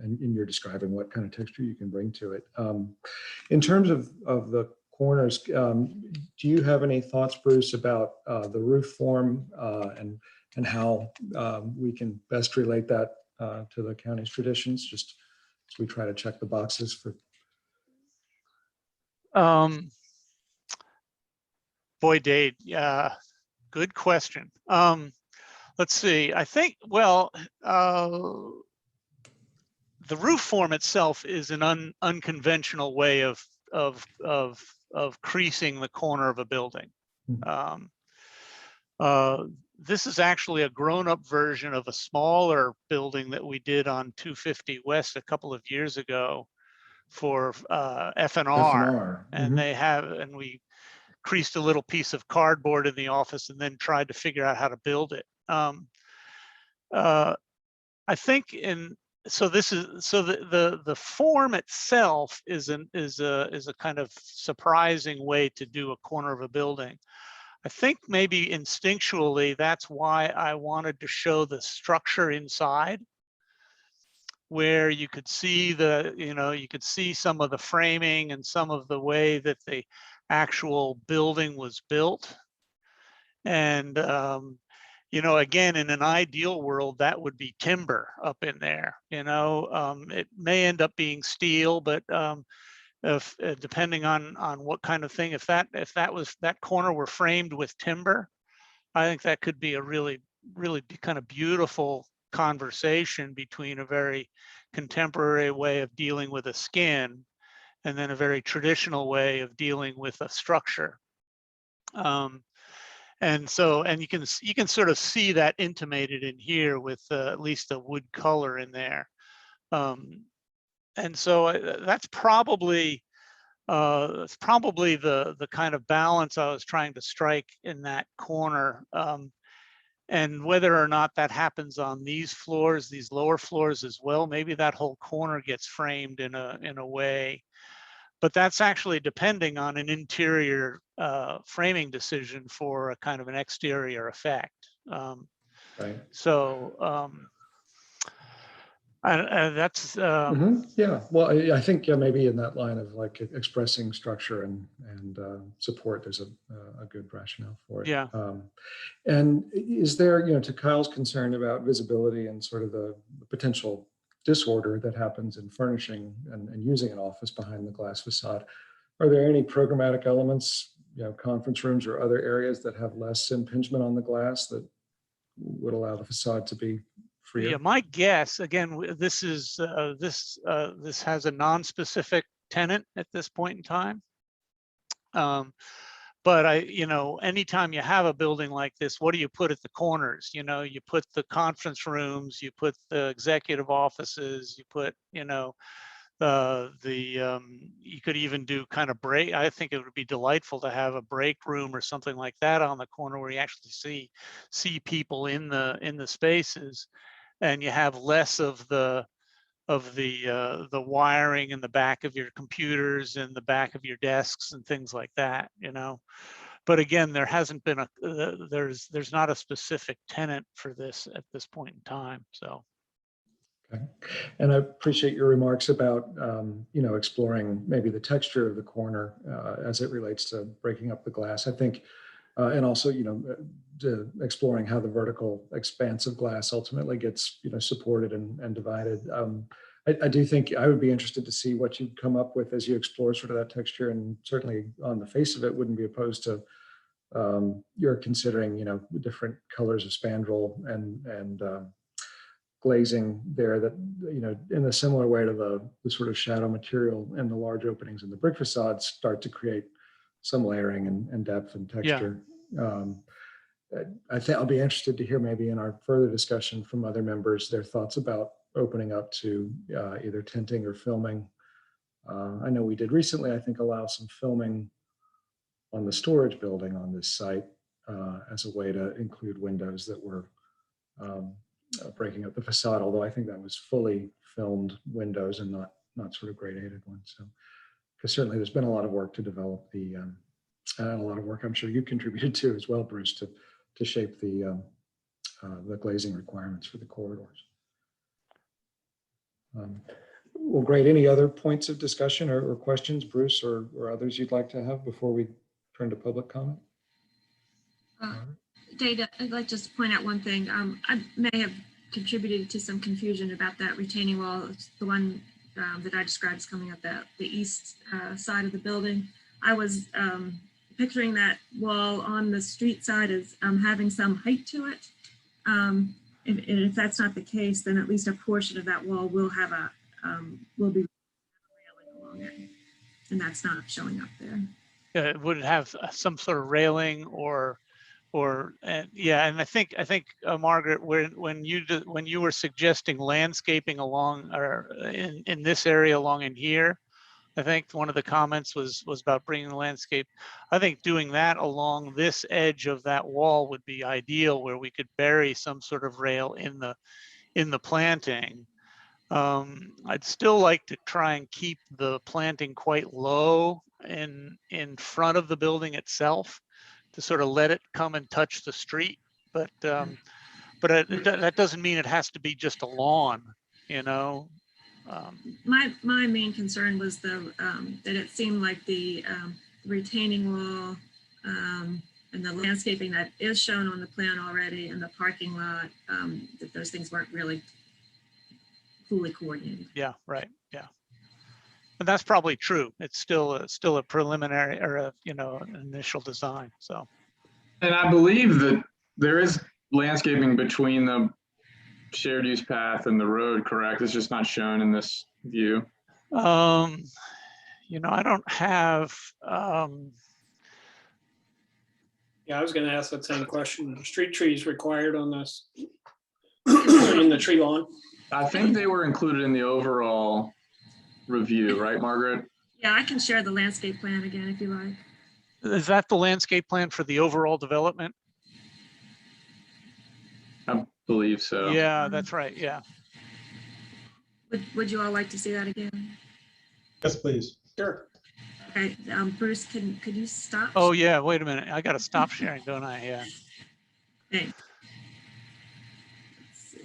and you're describing what kind of texture you can bring to it. In terms of the corners, do you have any thoughts, Bruce, about the roof form and how we can best relate that to the county's traditions, just as we try to check the boxes for? Boy, Dave, yeah, good question. Let's see. I think, well, the roof form itself is an unconventional way of creasing the corner of a building. This is actually a grown-up version of a smaller building that we did on 250 West a couple of years ago for F&R, and they have, and we creased a little piece of cardboard in the office and then tried to figure out how to build it. I think so the form itself is a kind of surprising way to do a corner of a building. I think maybe instinctually that's why I wanted to show the structure inside, where you could see you could see some of the framing and some of the way that the actual building was built. And again, in an ideal world, that would be timber up in there. It may end up being steel, but if depending on what kind of thing, if that corner were framed with timber, I think that could be a really kind of beautiful conversation between a very contemporary way of dealing with a skin and then a very traditional way of dealing with a structure. And you can sort of see that intimated in here with at least a wood color in there. And so that's probably the kind of balance I was trying to strike in that corner. And whether or not that happens on these floors, these lower floors as well, maybe that whole corner gets framed in a way. But that's actually depending on an interior framing decision for a kind of an exterior effect. Right. So that's yeah. Well, I think maybe in that line of like expressing structure and support, there's a good rationale for it. Yeah. And is there, to Kyle's concern about visibility and sort of the potential disorder that happens in furnishing and using an office behind the glass facade, are there any programmatic elements, conference rooms or other areas that have less impingement on the glass that would allow the facade to be freer? Yeah, my guess, again, this has a non-specific tenant at this point in time. But anytime you have a building like this, what do you put at the corners? You put the conference rooms, you put the executive offices, you put, you could even do kind of break. I think it would be delightful to have a break room or something like that on the corner where you actually see people in the spaces, and you have less of the wiring in the back of your computers and the back of your desks and things like that, But again, there hasn't been there's not a specific tenant for this at this point in time. So. Okay. And I appreciate your remarks about, exploring maybe the texture of the corner as it relates to breaking up the glass. I think, and also, exploring how the vertical expanse of glass ultimately gets, supported and divided. I do think I would be interested to see what you come up with as you explore sort of that texture, and certainly on the face of it, wouldn't be opposed to you're considering, different colors of spandrel and glazing there that, in a similar way to the sort of shadow material and the large openings in the brick facades start to create some layering and depth and texture. Yeah. I think I'll be interested to hear maybe in our further discussion from other members, their thoughts about opening up to either tinting or filming. I know we did recently, I think, allow some filming on the storage building on this site as a way to include windows that were breaking up the facade, although I think that was fully filmed windows and not sort of gradated ones. So, because certainly there's been a lot of work to develop the a lot of work I'm sure you contributed to as well, Bruce, to shape the glazing requirements for the corridors. Well, great. Any other points of discussion or questions, Bruce, or others you'd like to have before we turn to public comment? Data, I'd like just to point out one thing. I may have contributed to some confusion about that retaining wall. It's the one that I described as coming up the east side of the building. I was picturing that wall on the street side as having some height to it. And if that's not the case, then at least a portion of that wall will have will be railing along it, and that's not showing up there. Would it have some sort of railing or yeah, and I think Margaret, when you were suggesting landscaping along or in this area along in here, I think one of the comments was about bringing the landscape. I think doing that along this edge of that wall would be ideal, where we could bury some sort of rail in the planting. I'd still like to try and keep the planting quite low in front of the building itself, to sort of let it come and touch the street. But that doesn't mean it has to be just a lawn, you know. My main concern was that it seemed like the retaining wall and the landscaping that is shown on the plan already, and the parking lot, that those things weren't really fully coordinated. Yeah, right. Yeah, and that's probably true. It's still a preliminary or an initial design. So, And I believe that there is landscaping between the shared use path and the road, correct? It's just not shown in this view. I don't have. Yeah, I was gonna ask that same question. Street trees required on this in the tree lawn? I think they were included in the overall review, right, Margaret? Yeah, I can share the landscape plan again if you like. Is that the landscape plan for the overall development? I believe so. Yeah, that's right. Yeah. Would you all like to see that again? Yes, please. Sure. Okay, Bruce, could you stop? Oh yeah, wait a minute. I got to stop sharing, don't I? Yeah. Okay. Let's see.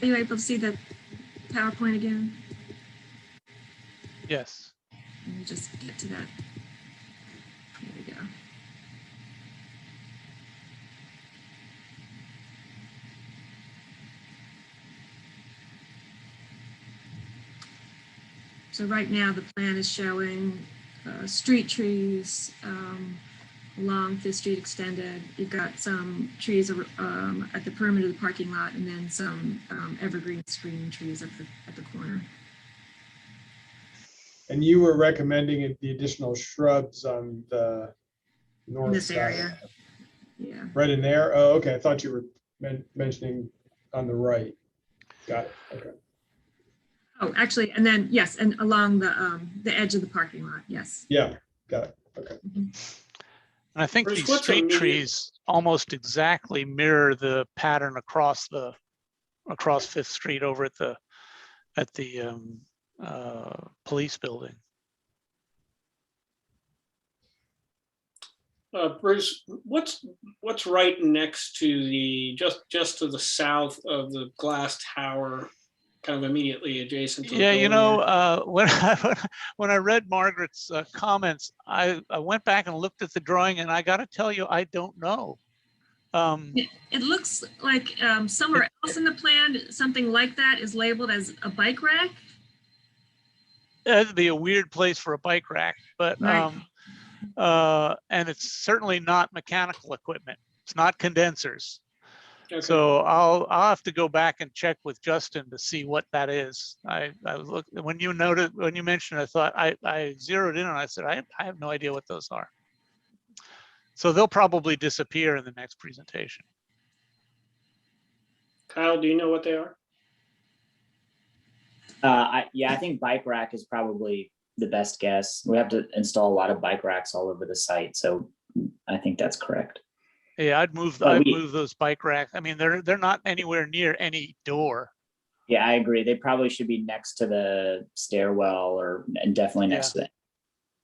Are you able to see the PowerPoint again? Yes. Let me just get to that. There we go. So right now the plan is showing street trees along Fifth Street extended. You've got some trees at the perimeter of the parking lot, and then some evergreen screening trees at the corner. And you were recommending the additional shrubs on the north In this side. area. Yeah. Right in there? Oh, okay. I thought you were mentioning on the right. Got it. Okay. Oh, actually, and then yes, and along the edge of the parking lot. Yes. Yeah, got it. Okay. And I think Bruce, these what's a street median- trees almost exactly mirror the pattern across Fifth Street over at the police building. Bruce, what's right next to the just to the south of the glass tower, kind of immediately adjacent to the Yeah, building there? when I read Margaret's comments, I went back and looked at the drawing, and I got to tell you, I don't know. It looks like somewhere else in the plan, something like that is labeled as a bike rack. That'd be a weird place for a bike rack, but Right. and it's certainly not mechanical equipment. It's not condensers. Okay. So I'll have to go back and check with Justin to see what that is. I look when you mentioned it, I thought I zeroed in and I said I have no idea what those are. So they'll probably disappear in the next presentation. Kyle, do you know what they are? Yeah, I think bike rack is probably the best guess. We have to install a lot of bike racks all over the site, so I think that's correct. Yeah, I'd move those bike racks. I mean, they're not anywhere near any door. Yeah, I agree. They probably should be next to the stairwell and definitely next to the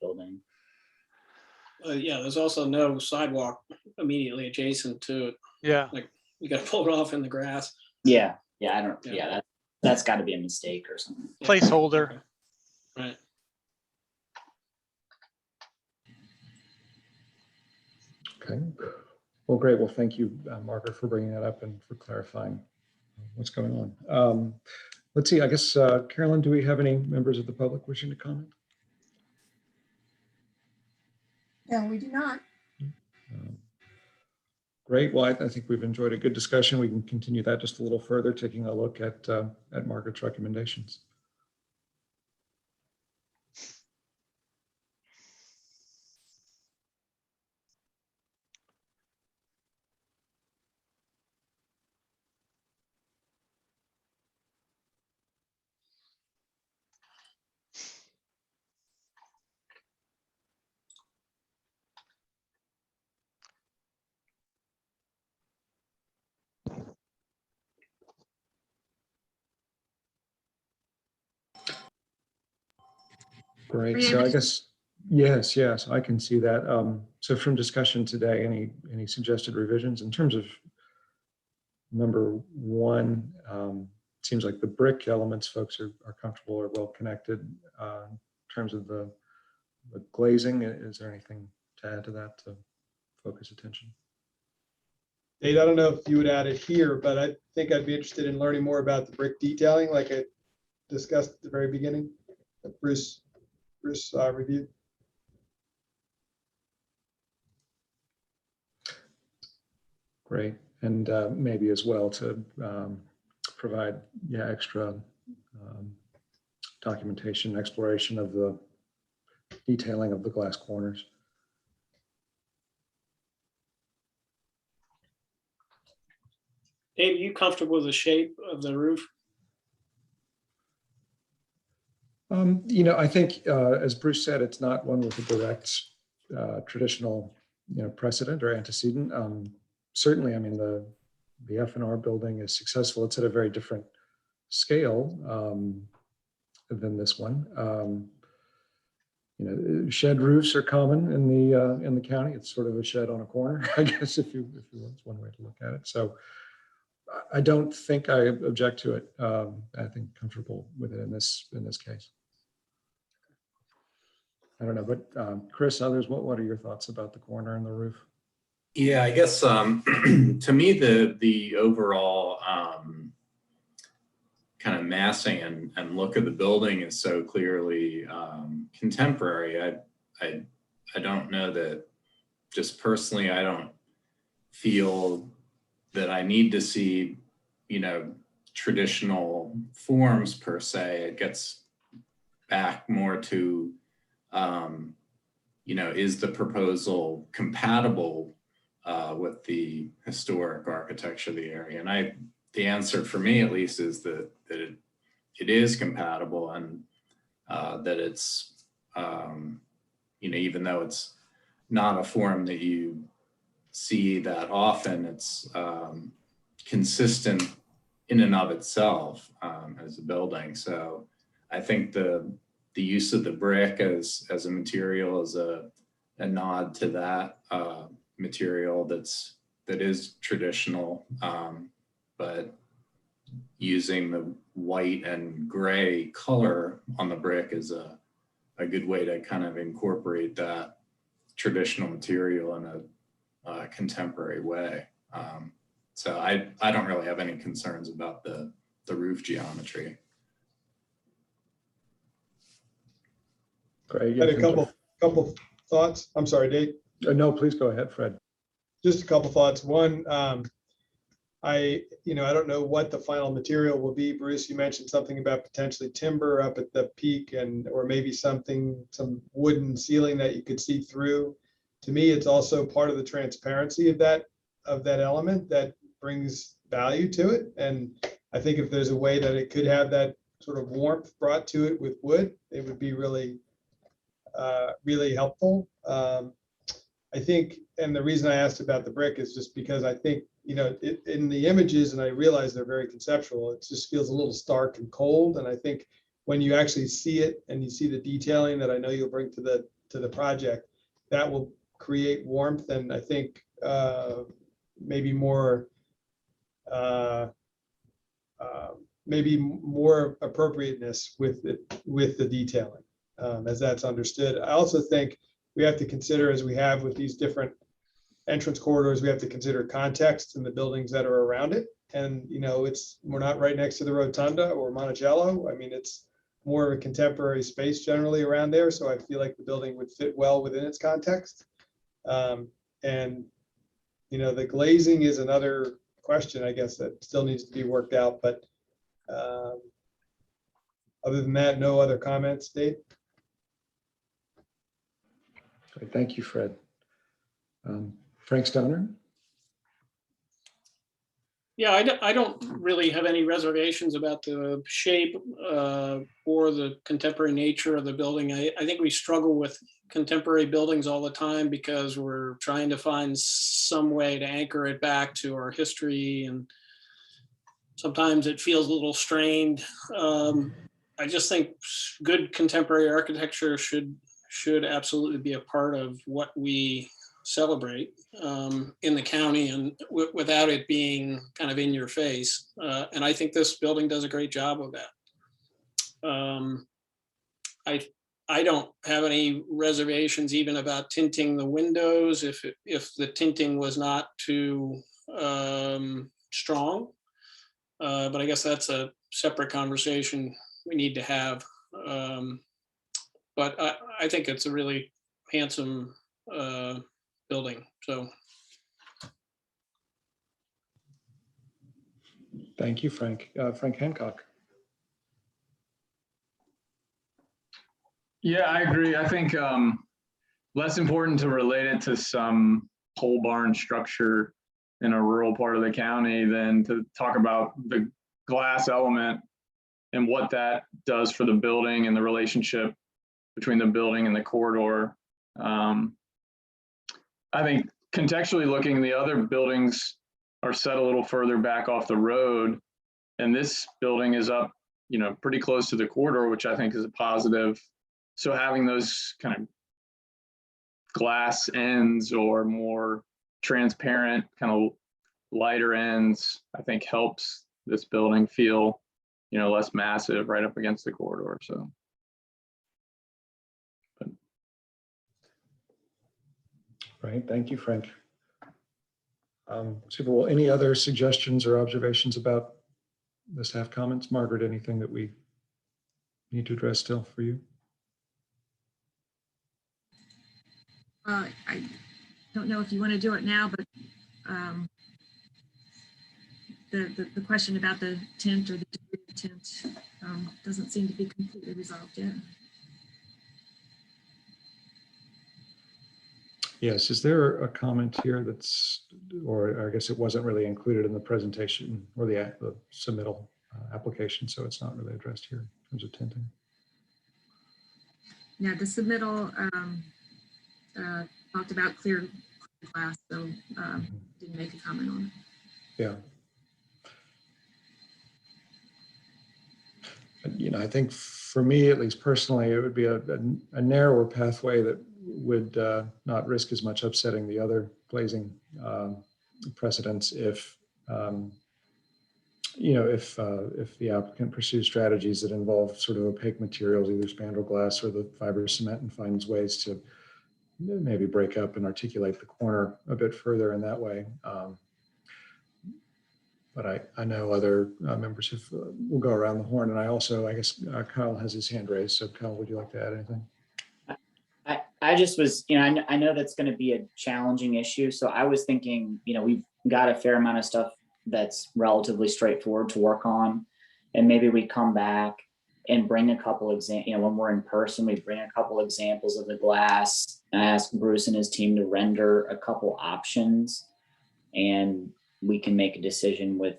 building. Yeah, there's also no sidewalk immediately adjacent to it. Yeah. Like you got to pull it off in the grass. Yeah, I don't. Yeah. Yeah, that's got to be a mistake or something. Placeholder. Okay. Right. Okay. Well, great. Well, thank you, Margaret, for bringing that up and for clarifying what's going on. Let's see, I guess, Carolyn, do we have any members of the public wishing to comment? No, we do not. Great. Well, I think we've enjoyed a good discussion. We can continue that just a little further, taking a look at Margaret's recommendations. Great. So I guess, yes, I can see that. So from discussion today, any suggested revisions in terms of number one? Seems like the brick elements, folks are comfortable or well connected. In terms of the glazing, is there anything to add to that to focus attention? Dave, I don't know if you would add it here, but I think I'd be interested in learning more about the brick detailing, like I discussed at the very beginning, that Bruce reviewed. Great. And maybe as well to provide extra documentation, exploration of the detailing of the glass corners. Dave, are you comfortable with the shape of the roof? I think, as Bruce said, it's not one with a direct traditional, precedent or antecedent. Certainly, I mean, the F&R building is successful. It's at a very different scale than this one. Shed roofs are common in the county. It's sort of a shed on a corner, I guess, if you want, it's one way to look at it. So I don't think I object to it. I think comfortable with it in this case. I don't know, but Chris, others, what are your thoughts about the corner and the roof? Yeah, I guess to me the overall kind of massing and look of the building is so clearly contemporary. I don't know that, just personally, I don't feel that I need to see traditional forms per se. It gets back more to is the proposal compatible with the historic architecture of the area? And the answer for me, at least, is that it is compatible, and that it's even though it's not a form that you see that often, it's consistent in and of itself as a building. So I think the use of the brick as a material is a nod to that material that is traditional, but using the white and gray color on the brick is a good way to kind of incorporate that traditional material in a contemporary way. So I don't really have any concerns about the roof geometry. Great. I had a couple thoughts. I'm sorry, Dave. No, please go ahead, Fred. Just a couple thoughts. One, I don't know what the final material will be. Bruce, you mentioned something about potentially timber up at the peak, or maybe some wooden ceiling that you could see through. To me, it's also part of the transparency of that element that brings value to it. And I think if there's a way that it could have that sort of warmth brought to it with wood, it would be really, really helpful. I think, and the reason I asked about the brick is just because I think, you know, in the images, and I realize they're very conceptual, it just feels a little stark and cold. And I think when you actually see it and you see the detailing that I know you'll bring to the project, that will create warmth, and I think maybe more appropriateness with the detailing, as that's understood. I also think we have to consider, as we have with these different entrance corridors, we have to consider context and the buildings that are around it. And, you know, we're not right next to the Rotunda or Monticello. I mean, it's more of a contemporary space generally around there. So I feel like the building would fit well within its context. And, you know, the glazing is another question, I guess, that still needs to be worked out. But other than that, no other comments, Dave? Great. Thank you, Fred. Frank Stoner? Yeah, I don't really have any reservations about the shape or the contemporary nature of the building. I think we struggle with contemporary buildings all the time because we're trying to find some way to anchor it back to our history, and sometimes it feels a little strained. I just think good contemporary architecture should absolutely be a part of what we celebrate in the county, and without it being kind of in your face. And I think this building does a great job of that. I don't have any reservations even about tinting the windows if the tinting was not too strong. But I guess that's a separate conversation we need to have. But I think it's a really handsome building. So Thank you, Frank. Frank Hancock. Yeah, I agree. I think less important to relate it to some pole barn structure in a rural part of the county than to talk about the glass element and what that does for the building and the relationship between the building and the corridor. I think contextually looking, the other buildings are set a little further back off the road, and this building is up, you know, pretty close to the corridor, which I think is a positive. So having those kind of glass ends or more transparent, kind of lighter ends, I think helps this building feel, you know, less massive right up against the corridor. So. Right. Thank you, Frank. Super. Well, any other suggestions or observations about the staff comments? Margaret, anything that we need to address still for you? I don't know if you want to do it now, but the question about the tint or the degree of tint doesn't seem to be completely resolved yet. Yes, is there a comment here that's, or I guess it wasn't really included in the presentation or the submittal application, so it's not really addressed here in terms of tinting? Yeah, the submittal talked about clear glass, so didn't make a comment on it. Yeah. You know, I think for me, at least personally, it would be a narrower pathway that would not risk as much upsetting the other glazing precedents if, you know, if the applicant pursues strategies that involve sort of opaque materials, either spandrel glass or the fiber cement, and finds ways to maybe break up and articulate the corner a bit further in that way. But I know other members will go around the horn, and I also, I guess Kyle has his hand raised. So Kyle, would you like to add anything? I just was, you know, I know that's going to be a challenging issue. So I was thinking, you know, we've got a fair amount of stuff that's relatively straightforward to work on. And maybe we come back and bring a couple examples, you know, when we're in person, we bring a couple examples of the glass. I ask Bruce and his team to render a couple options. And we can make a decision with,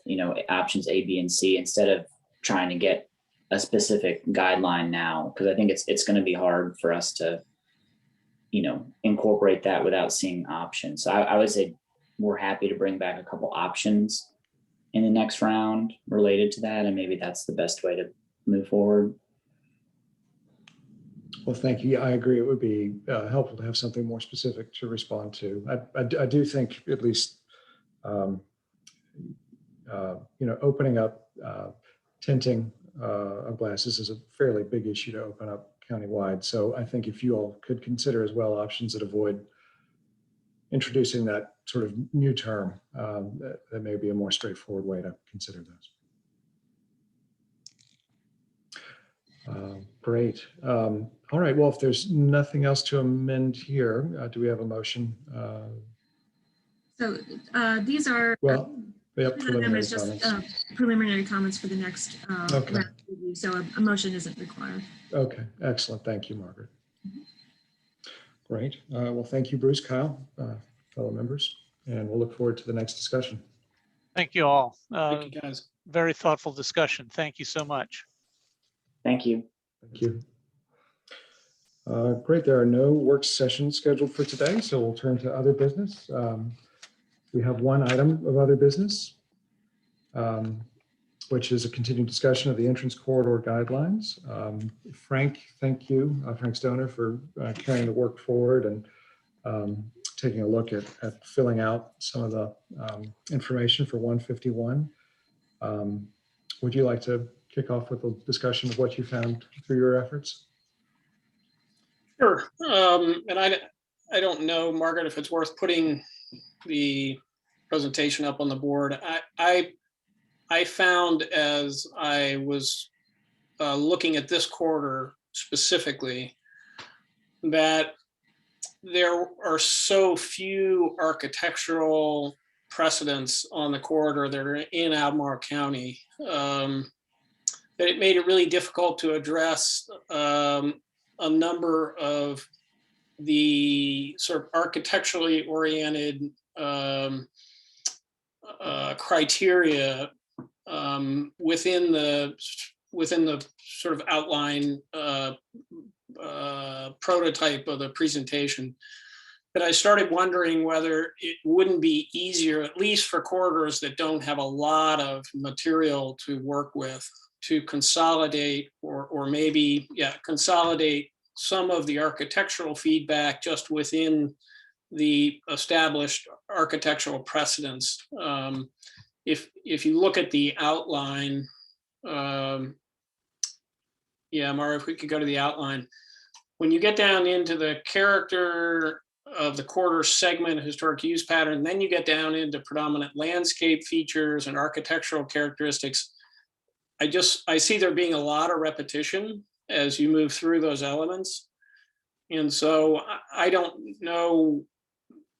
options A, B, and C instead of trying to get a specific guideline now, because I think it's going to be hard for us to, incorporate that without seeing options. So I would say we're happy to bring back a couple options in the next round related to that, and maybe that's the best way to move forward. Well, thank you. Yeah, I agree. It would be helpful to have something more specific to respond to. I do think at least, opening up tinting of glasses is a fairly big issue to open up countywide. So I think if you all could consider as well options that avoid introducing that sort of new term, that may be a more straightforward way to consider those. Great. All right. Well, if there's nothing else to amend here, do we have a motion? So these are. Well, yep, preliminary It's just comments. preliminary comments for the next Okay. round of review, so a motion isn't required. Okay, excellent. Thank you, Margaret. Great. Well, thank you, Bruce, Kyle, fellow members, and we'll look forward to the next discussion. Thank you all. Thank you, guys. Very thoughtful discussion. Thank you so much. Thank you. Thank you. Great. There are no work sessions scheduled for today, so we'll turn to other business. We have one item of other business, which is a continued discussion of the entrance corridor guidelines. Frank, thank you, Frank Stoner, for carrying the work forward and taking a look at filling out some of the information for 151. Would you like to kick off with a discussion of what you found through your efforts? Sure. And I don't know, Margaret, if it's worth putting the presentation up on the board. I found as I was looking at this quarter specifically that there are so few architectural precedents on the corridor that are in Albemarle County that it made it really difficult to address a number of the sort of architecturally oriented criteria within the sort of outline prototype of the presentation. But I started wondering whether it wouldn't be easier, at least for corridors that don't have a lot of material to work with, to consolidate or maybe, consolidate some of the architectural feedback just within the established architectural precedents. If you look at the outline, Mara, if we could go to the outline. When you get down into the character of the corridor segment, historic use pattern, then you get down into predominant landscape features and architectural characteristics. I see there being a lot of repetition as you move through those elements. And so I don't know,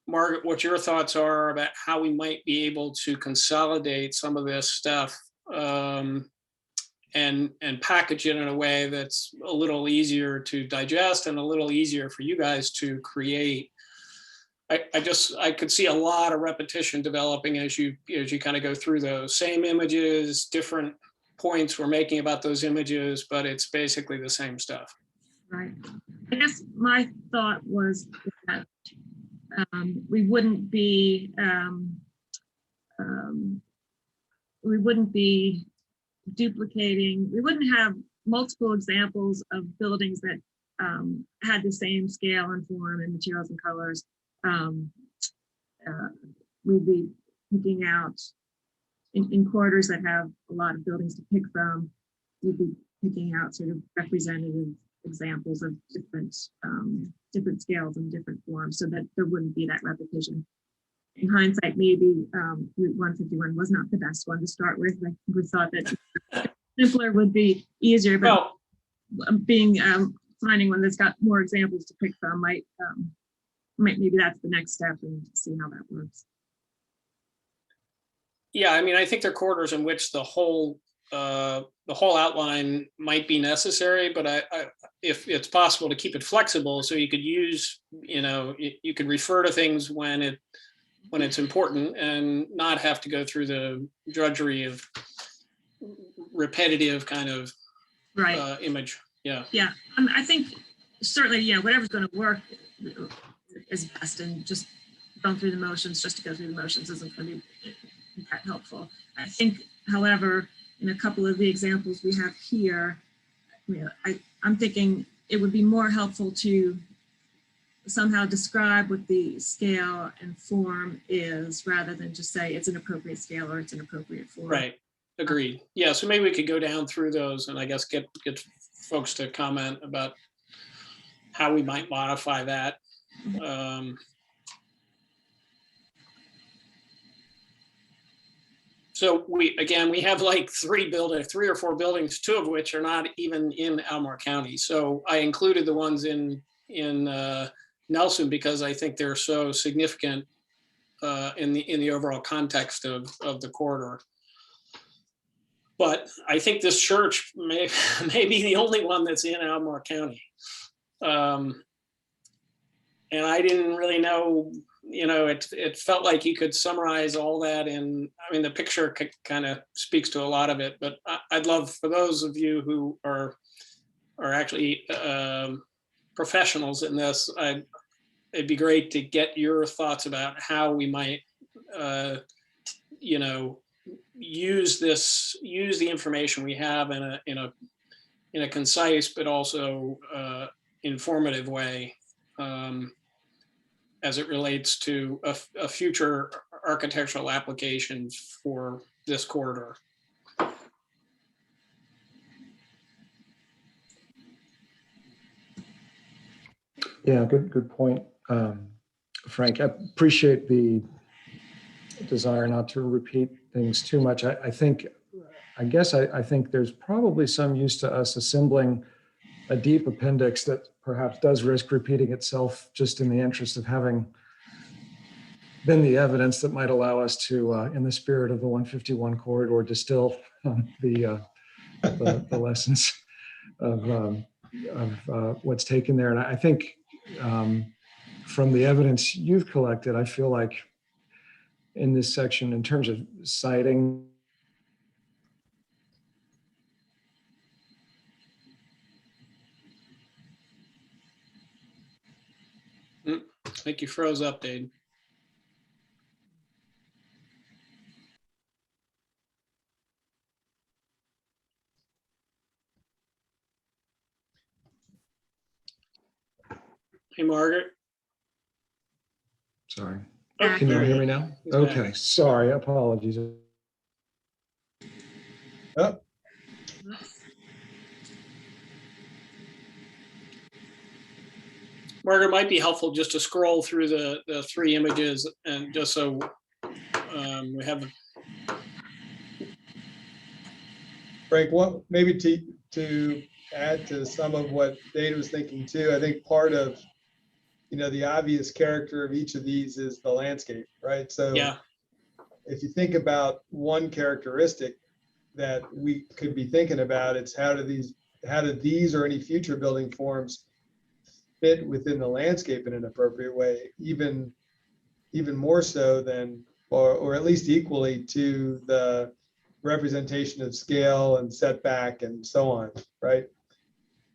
Margaret, what your thoughts are about how we might be able to consolidate some of this stuff and package it in a way that's a little easier to digest and a little easier for you guys to create. I could see a lot of repetition developing as you kind of go through those same images, different points we're making about those images, but it's basically the same stuff. Right. I guess my thought was that we wouldn't be duplicating, we wouldn't have multiple examples of buildings that had the same scale and form and materials and colors. We'd be picking out in corridors that have a lot of buildings to pick from, we'd be picking out sort of representative examples of different scales and different forms so that there wouldn't be that repetition. In hindsight, maybe Route 151 was not the best one to start with. We thought that simpler would be easier, but finding one that's got more examples to pick from might maybe that's the next step and see how that works. Yeah, I mean, I think there are corridors in which the whole outline might be necessary, but if it's possible to keep it flexible, so you could use, you could refer to things when when it's important and not have to go through the drudgery of repetitive kind of Right. image. Yeah. Yeah. I think certainly, whatever's going to work is best, and just going through the motions just to go through the motions isn't going to be that helpful. I think, however, in a couple of the examples we have here, I'm thinking it would be more helpful to somehow describe what the scale and form is, rather than just say it's an appropriate scale or it's an appropriate form. Right. Agreed. Yeah. So maybe we could go down through those and I guess get folks to comment about how we might modify that. So we have like three or four buildings, two of which are not even in Albemarle County. So I included the ones in Nelson because I think they're so significant in the overall context of the corridor. But I think this church may be the only one that's in Albemarle County. And I didn't really know, it felt like you could summarize all that in, the picture kind of speaks to a lot of it, but I'd love for those of you who are actually professionals in this, it'd be great to get your thoughts about how we might, use the information we have in a concise but also informative way as it relates to a future architectural application for this corridor. Yeah, good point, Frank. I appreciate the desire not to repeat things too much. I think there's probably some use to us assembling a deep appendix that perhaps does risk repeating itself, just in the interest of having then the evidence that might allow us to, in the spirit of the 151 corridor, distill the lessons of what's taken there. And I think from the evidence you've collected, I feel like in this section, in terms of citing, I think you froze up, Dave. Hey, Margaret. sorry, Oh, can you hear me now? He's back. Okay, sorry, apologies. Oh, Margaret, might be helpful just to scroll through the three images and just so we have. Frank, what maybe to add to some of what Dave was thinking too, I think part of, the obvious character of each of these is the landscape, right? So Yeah. if you think about one characteristic that we could be thinking about, it's how do these or any future building forms fit within the landscape in an appropriate way, even more so than, or at least equally to the representation of scale and setback and so on, right?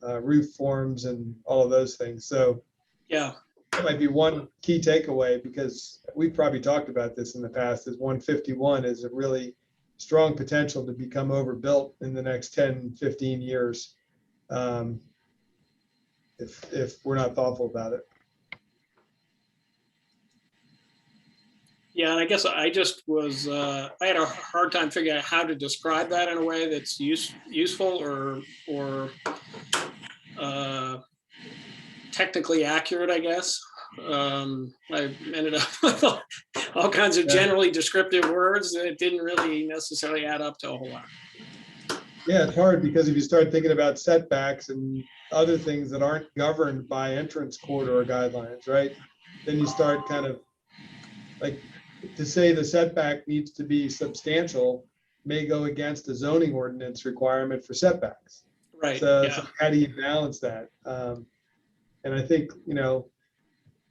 Roof forms and all of those things. So Yeah. that might be one key takeaway, because we've probably talked about this in the past, is 151 is a really strong potential to become overbuilt in the next 10, 15 years. If we're not thoughtful about it. Yeah, and I guess I just was, I had a hard time figuring out how to describe that in a way that's useful or technically accurate, I guess. I ended up with all kinds of generally descriptive words that didn't really necessarily add up to a whole lot. Yeah, it's hard because if you start thinking about setbacks and other things that aren't governed by entrance corridor guidelines, right? Then you start kind of like, to say the setback needs to be substantial may go against the zoning ordinance requirement for setbacks. Right. So Yeah. it's like, how do you balance that? And I think,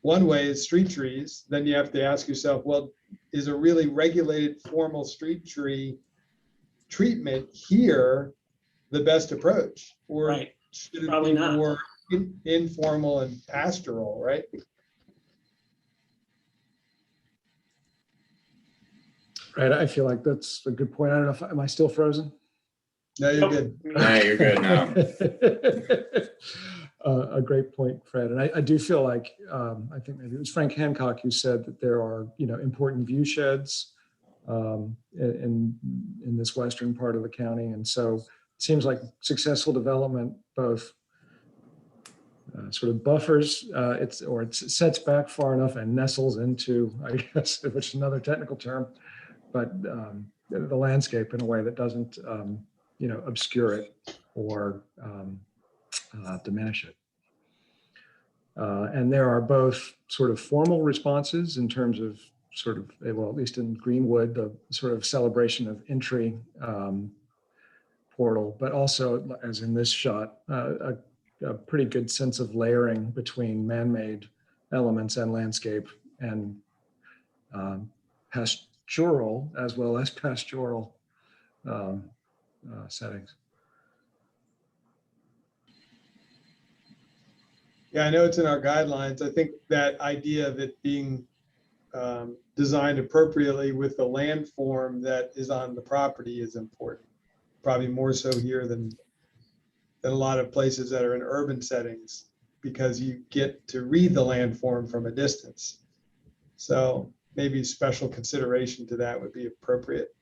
one way is street trees. Then you have to ask yourself, well, is a really regulated formal street tree treatment here the best approach? Or Right. should it Probably be not. more informal and pastoral, right? Right, I feel like that's a good point. I don't know if, am I still frozen? No, you're Nope. good. No, you're good now. A great point, Fred. And I do feel like, I think maybe it was Frank Hancock who said that there are, important view sheds in this western part of the county. And so it seems like successful development both sort of buffers, it sets back far enough and nestles into, I guess, which is another technical term, but the landscape in a way that doesn't, obscure it or diminish it. And there are both sort of formal responses in terms of sort of, well, at least in Greenwood, the sort of celebration of entry portal, but also, as in this shot, a pretty good sense of layering between man-made elements and landscape and pastoral as well as pastoral settings. Yeah, I know it's in our guidelines. I think that idea of it being designed appropriately with the landform that is on the property is important. Probably more so here than a lot of places that are in urban settings, because you get to read the landform from a distance. So maybe special consideration to that would be appropriate.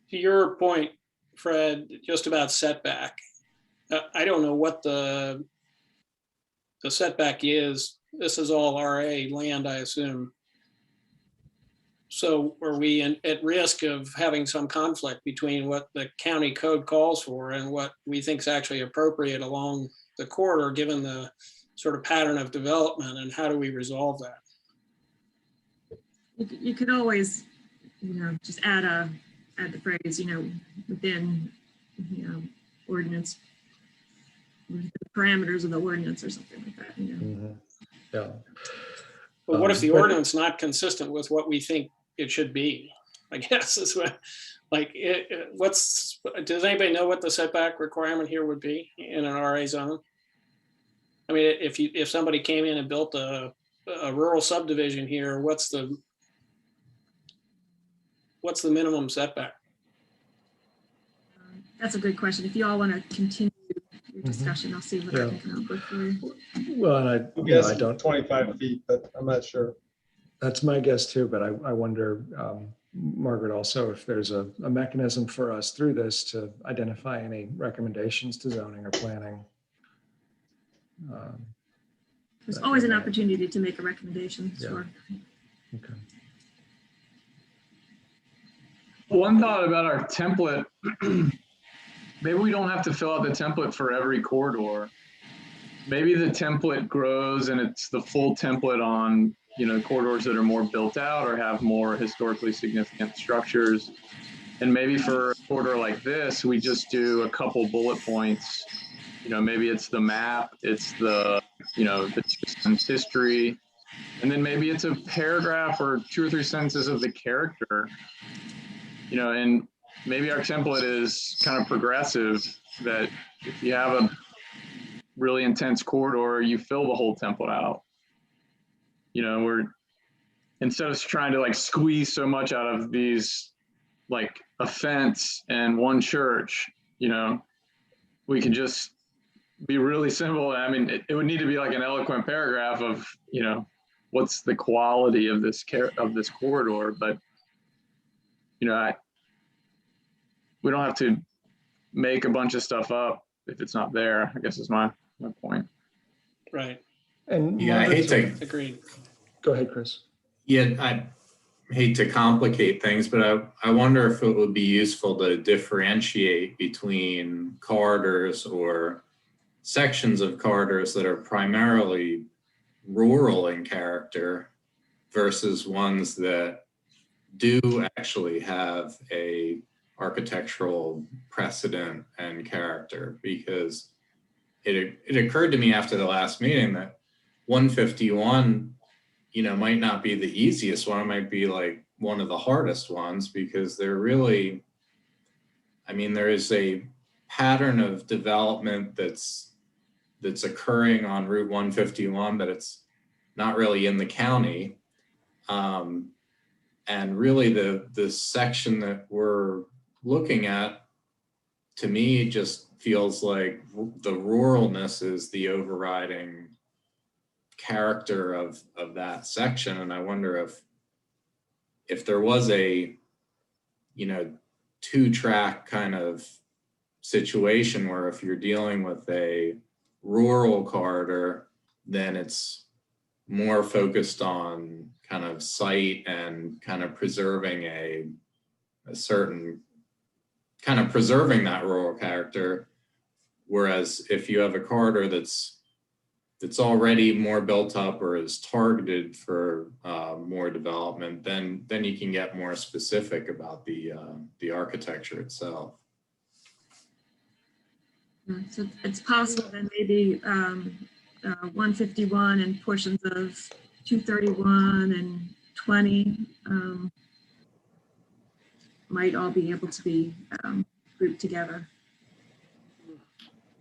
To your point, Fred, just about setback, I don't know what the setback is. This is all RA land, I assume. So are we at risk of having some conflict between what the county code calls for and what we think is actually appropriate along the corridor, given the sort of pattern of development, and how do we resolve that? You could always, just add the phrase, within, ordinance, the parameters of the ordinance or something like that. Mm-hmm. Yeah. But what if the ordinance not consistent with what we think it should be? I guess is what, does anybody know what the setback requirement here would be in an RA zone? I mean, if somebody came in and built a rural subdivision here, what's the minimum setback? That's a good question. If you all want to continue your discussion, I'll see what I can come up with for you. Well, and Yes, I don't. 25 feet, but I'm not sure. That's my guess too, but I wonder, Margaret, also if there's a mechanism for us through this to identify any recommendations to zoning or planning. There's always an opportunity to make a recommendation. Yeah. Sure. Okay. One thought about our template, maybe we don't have to fill out the template for every corridor. Maybe the template grows and it's the full template on, corridors that are more built out or have more historically significant structures. And maybe for a corridor like this, we just do a couple bullet points. Maybe it's the map, it's the, the system's history, and then maybe it's a paragraph or 2 or 3 sentences of the character. And maybe our template is kind of progressive, that if you have a really intense corridor, you fill the whole template out. We're, instead of trying to squeeze so much out of these, a fence and one church, we can just be really simple. I mean, it would need to be an eloquent paragraph of, what's the quality of this corridor, but we don't have to make a bunch of stuff up if it's not there, I guess is my point. Right. And Yeah, I hate to. Agreed. Go ahead, Chris. Yeah, I hate to complicate things, but I wonder if it would be useful to differentiate between corridors or sections of corridors that are primarily rural in character versus ones that do actually have a architectural precedent and character, because it occurred to me after the last meeting that 151, you know, might not be the easiest one. It might be like one of the hardest ones because they're really, I mean, there is a pattern of development that's occurring on Route 151, but it's not really in the county. And really the section that we're looking at, to me, just feels like the ruralness is the overriding character of that section. And I wonder if there was a, you know, 2-track kind of situation where if you're dealing with a rural corridor, then it's more focused on kind of site and kind of preserving a certain kind of preserving that rural character. Whereas if you have a corridor that's already more built up or is targeted for more development, then you can get more specific about the architecture itself. So it's possible that maybe 151 and portions of 231 and 20 might all be able to be grouped together.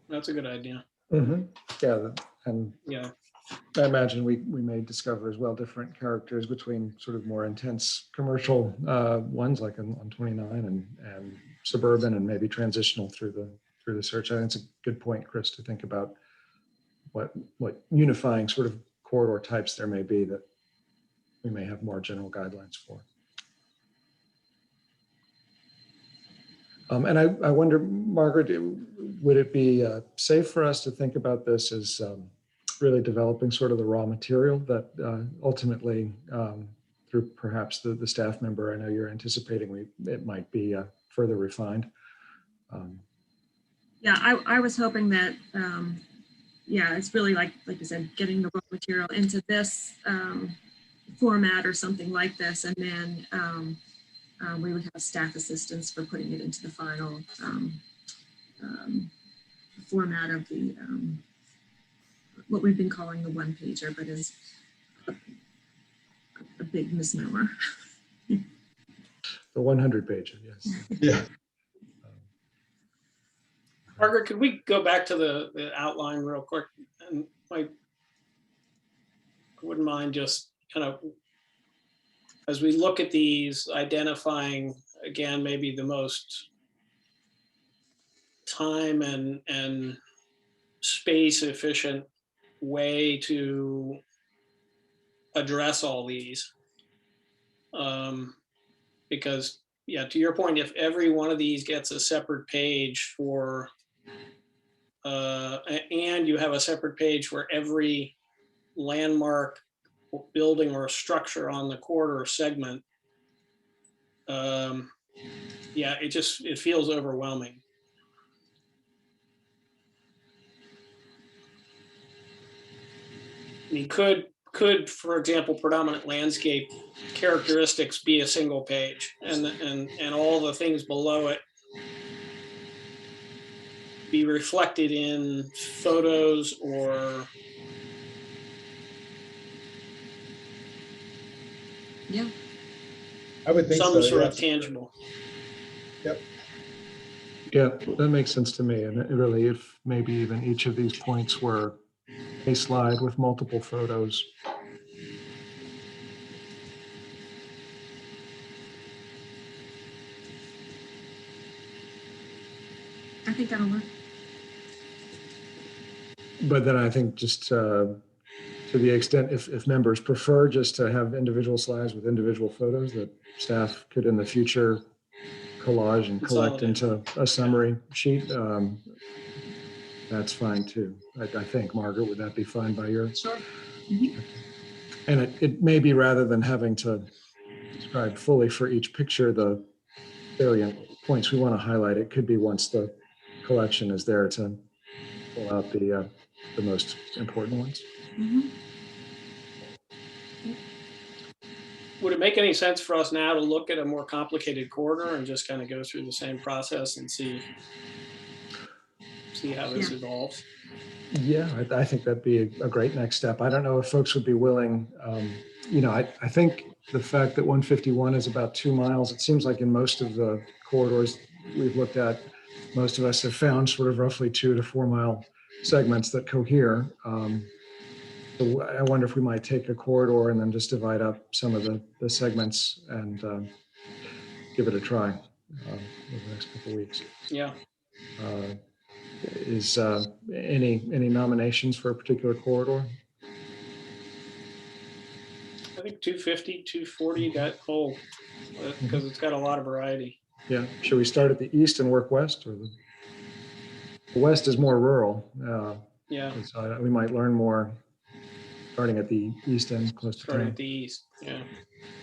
That's a good idea. Yeah, and Yeah. I imagine we may discover as well different characters between sort of more intense commercial ones like on 29 and suburban and maybe transitional through the search. I think it's a good point, Chris, to think about what unifying sort of corridor types there may be that we may have more general guidelines for. And I wonder, Margaret, would it be safe for us to think about this as really developing sort of the raw material that ultimately, through perhaps the staff member, I know you're anticipating it might be further refined? Yeah, I was hoping that, yeah, it's really like you said, getting the raw material into this format or something like this, and then we would have staff assistance for putting it into the final format of the what we've been calling the one pager, but is a big misnomer. The 100 pager, yes. Yeah. Margaret, could we go back to the outline real quick? And I wouldn't mind just kind of, as we look at these, identifying again, maybe the most time and space efficient way to address all these. Because yeah, to your point, if every one of these gets a separate page for, and you have a separate page for every landmark building or structure on the corridor segment, yeah, it feels overwhelming. I mean, could, for example, predominant landscape characteristics be a single page, and all the things below it be reflected in photos or? Yeah. I would think some so, sort yeah. of tangible. Yep. Yeah, that makes sense to me. And really, if maybe even each of these points were a slide with multiple photos. I think that'll work. But then I think just to the extent, if members prefer just to have individual slides with individual photos, that staff could in the future collage and collect into a summary sheet, that's fine too. I think, Margaret, would that be fine by your? Sure. And it may be, rather than having to describe fully for each picture the salient points we want to highlight, it could be once the collection is there to pull out the most important ones. Would it make any sense for us now to look at a more complicated corridor and just kind of go through the same process and see see how this evolves. Yeah, I think that'd be a great next step. I don't know if folks would be willing. I think the fact that 151 is about 2 miles, it seems like in most of the corridors we've looked at, most of us have found sort of roughly 2 to 4 mile segments that cohere. So I wonder if we might take a corridor and then just divide up some of the segments and give it a try over the next couple of weeks. Yeah. Is any nominations for a particular corridor? I think 250, 240, that whole, because it's got a lot of variety. Yeah. Should we start at the east and work west, or the west is more rural? Yeah. So we might learn more starting at the east end, close to Starting town. at the east. Yeah.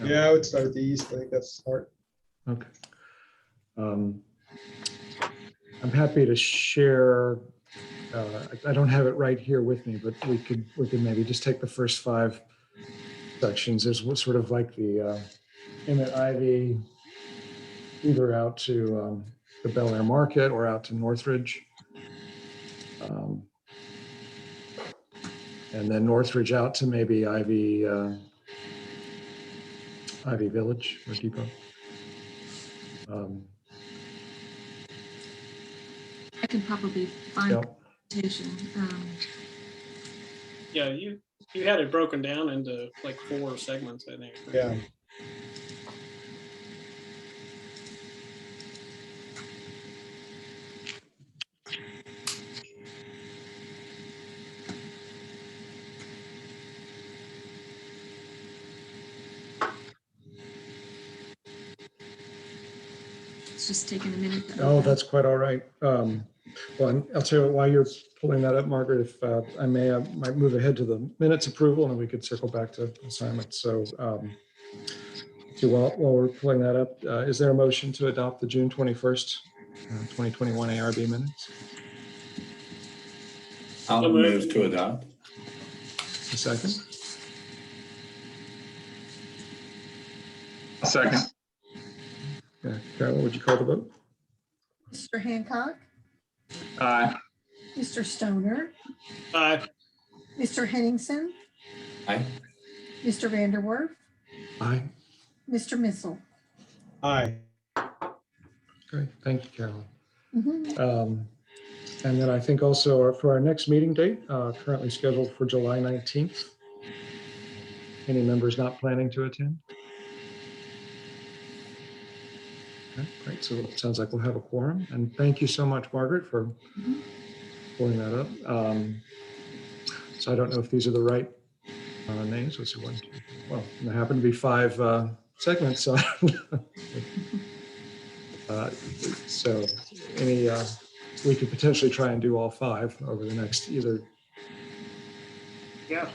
Yeah, I would start at the east. I think that's smart. Okay. I'm happy to share. I don't have it right here with me, but we could maybe just take the first 5 sections. There's sort of like the Emmett Ivy, either out to the Bel Air Market or out to Northridge. And then Northridge out to maybe Ivy Village or Depot. I can probably find Yep. presentation. Yeah, you had it broken down into like 4 segments, I think. Yeah. It's just taking a minute. To Oh, open. that's quite all right. Well, I'll tell you what, while you're pulling that up, Margaret, if I might move ahead to the minutes approval, and then we could circle back to assignments. So while we're pulling that up, is there a motion to adopt the June 21st, 2021 ARB minutes? I'll move to adopt. A second? Second. Yeah, Carolyn, would you call the vote? Mr. Hancock, Aye. Mr. Stoner, Aye. Mr. Henningsen, Aye. Mr. Vanderwerf, Aye. Mr. Missile. Aye. Great, thank you, Carolyn. Mhm. And then I think also for our next meeting date, currently scheduled for July 19th. Any members not planning to attend? Okay, great, so it sounds like we'll have a quorum. And thank you so much, Margaret, for pulling that up. So I don't know if these are the right names. Let's see, 1, 2, well, there happen to be 5 segments. So, so any, we could potentially try and do all 5 over the next either. Yeah.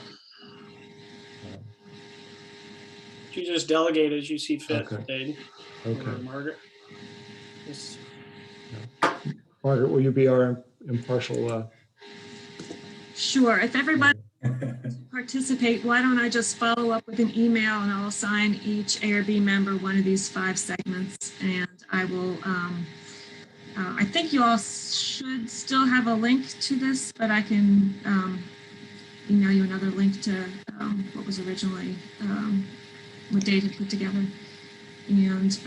You just delegate as you see fit, Okay. Dave. Okay. Or Margaret. Just- Margaret, will you be our impartial? Sure. If everybody participate, why don't I just follow up with an email and I'll assign each ARB member one of these 5 segments, and I will. I think you all should still have a link to this, but I can email you another link to what was originally what Dave had put together, and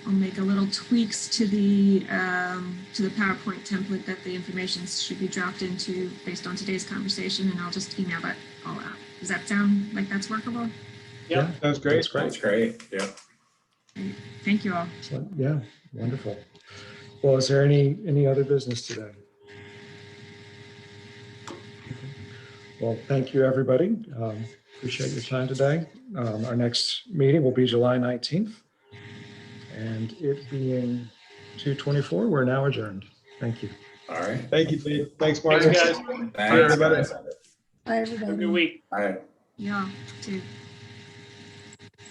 I'll make a little tweaks to the PowerPoint template that the information should be dropped into based on today's conversation, and I'll just email that all out. Does that sound like that's workable? Yeah. Sounds great. That's great. Yeah. Great. Thank you all. Excellent. Yeah, wonderful. Well, is there any other business today? Well, thank you, everybody. Appreciate your time today. Our next meeting will be July 19th. And it being 2:24, we're now adjourned. Thank you. All right. Thank you, Dave. Thanks, Thanks, Margaret. guys. Thanks, everybody. guys. Bye, Have a everybody. good week. All right. Yeah, too.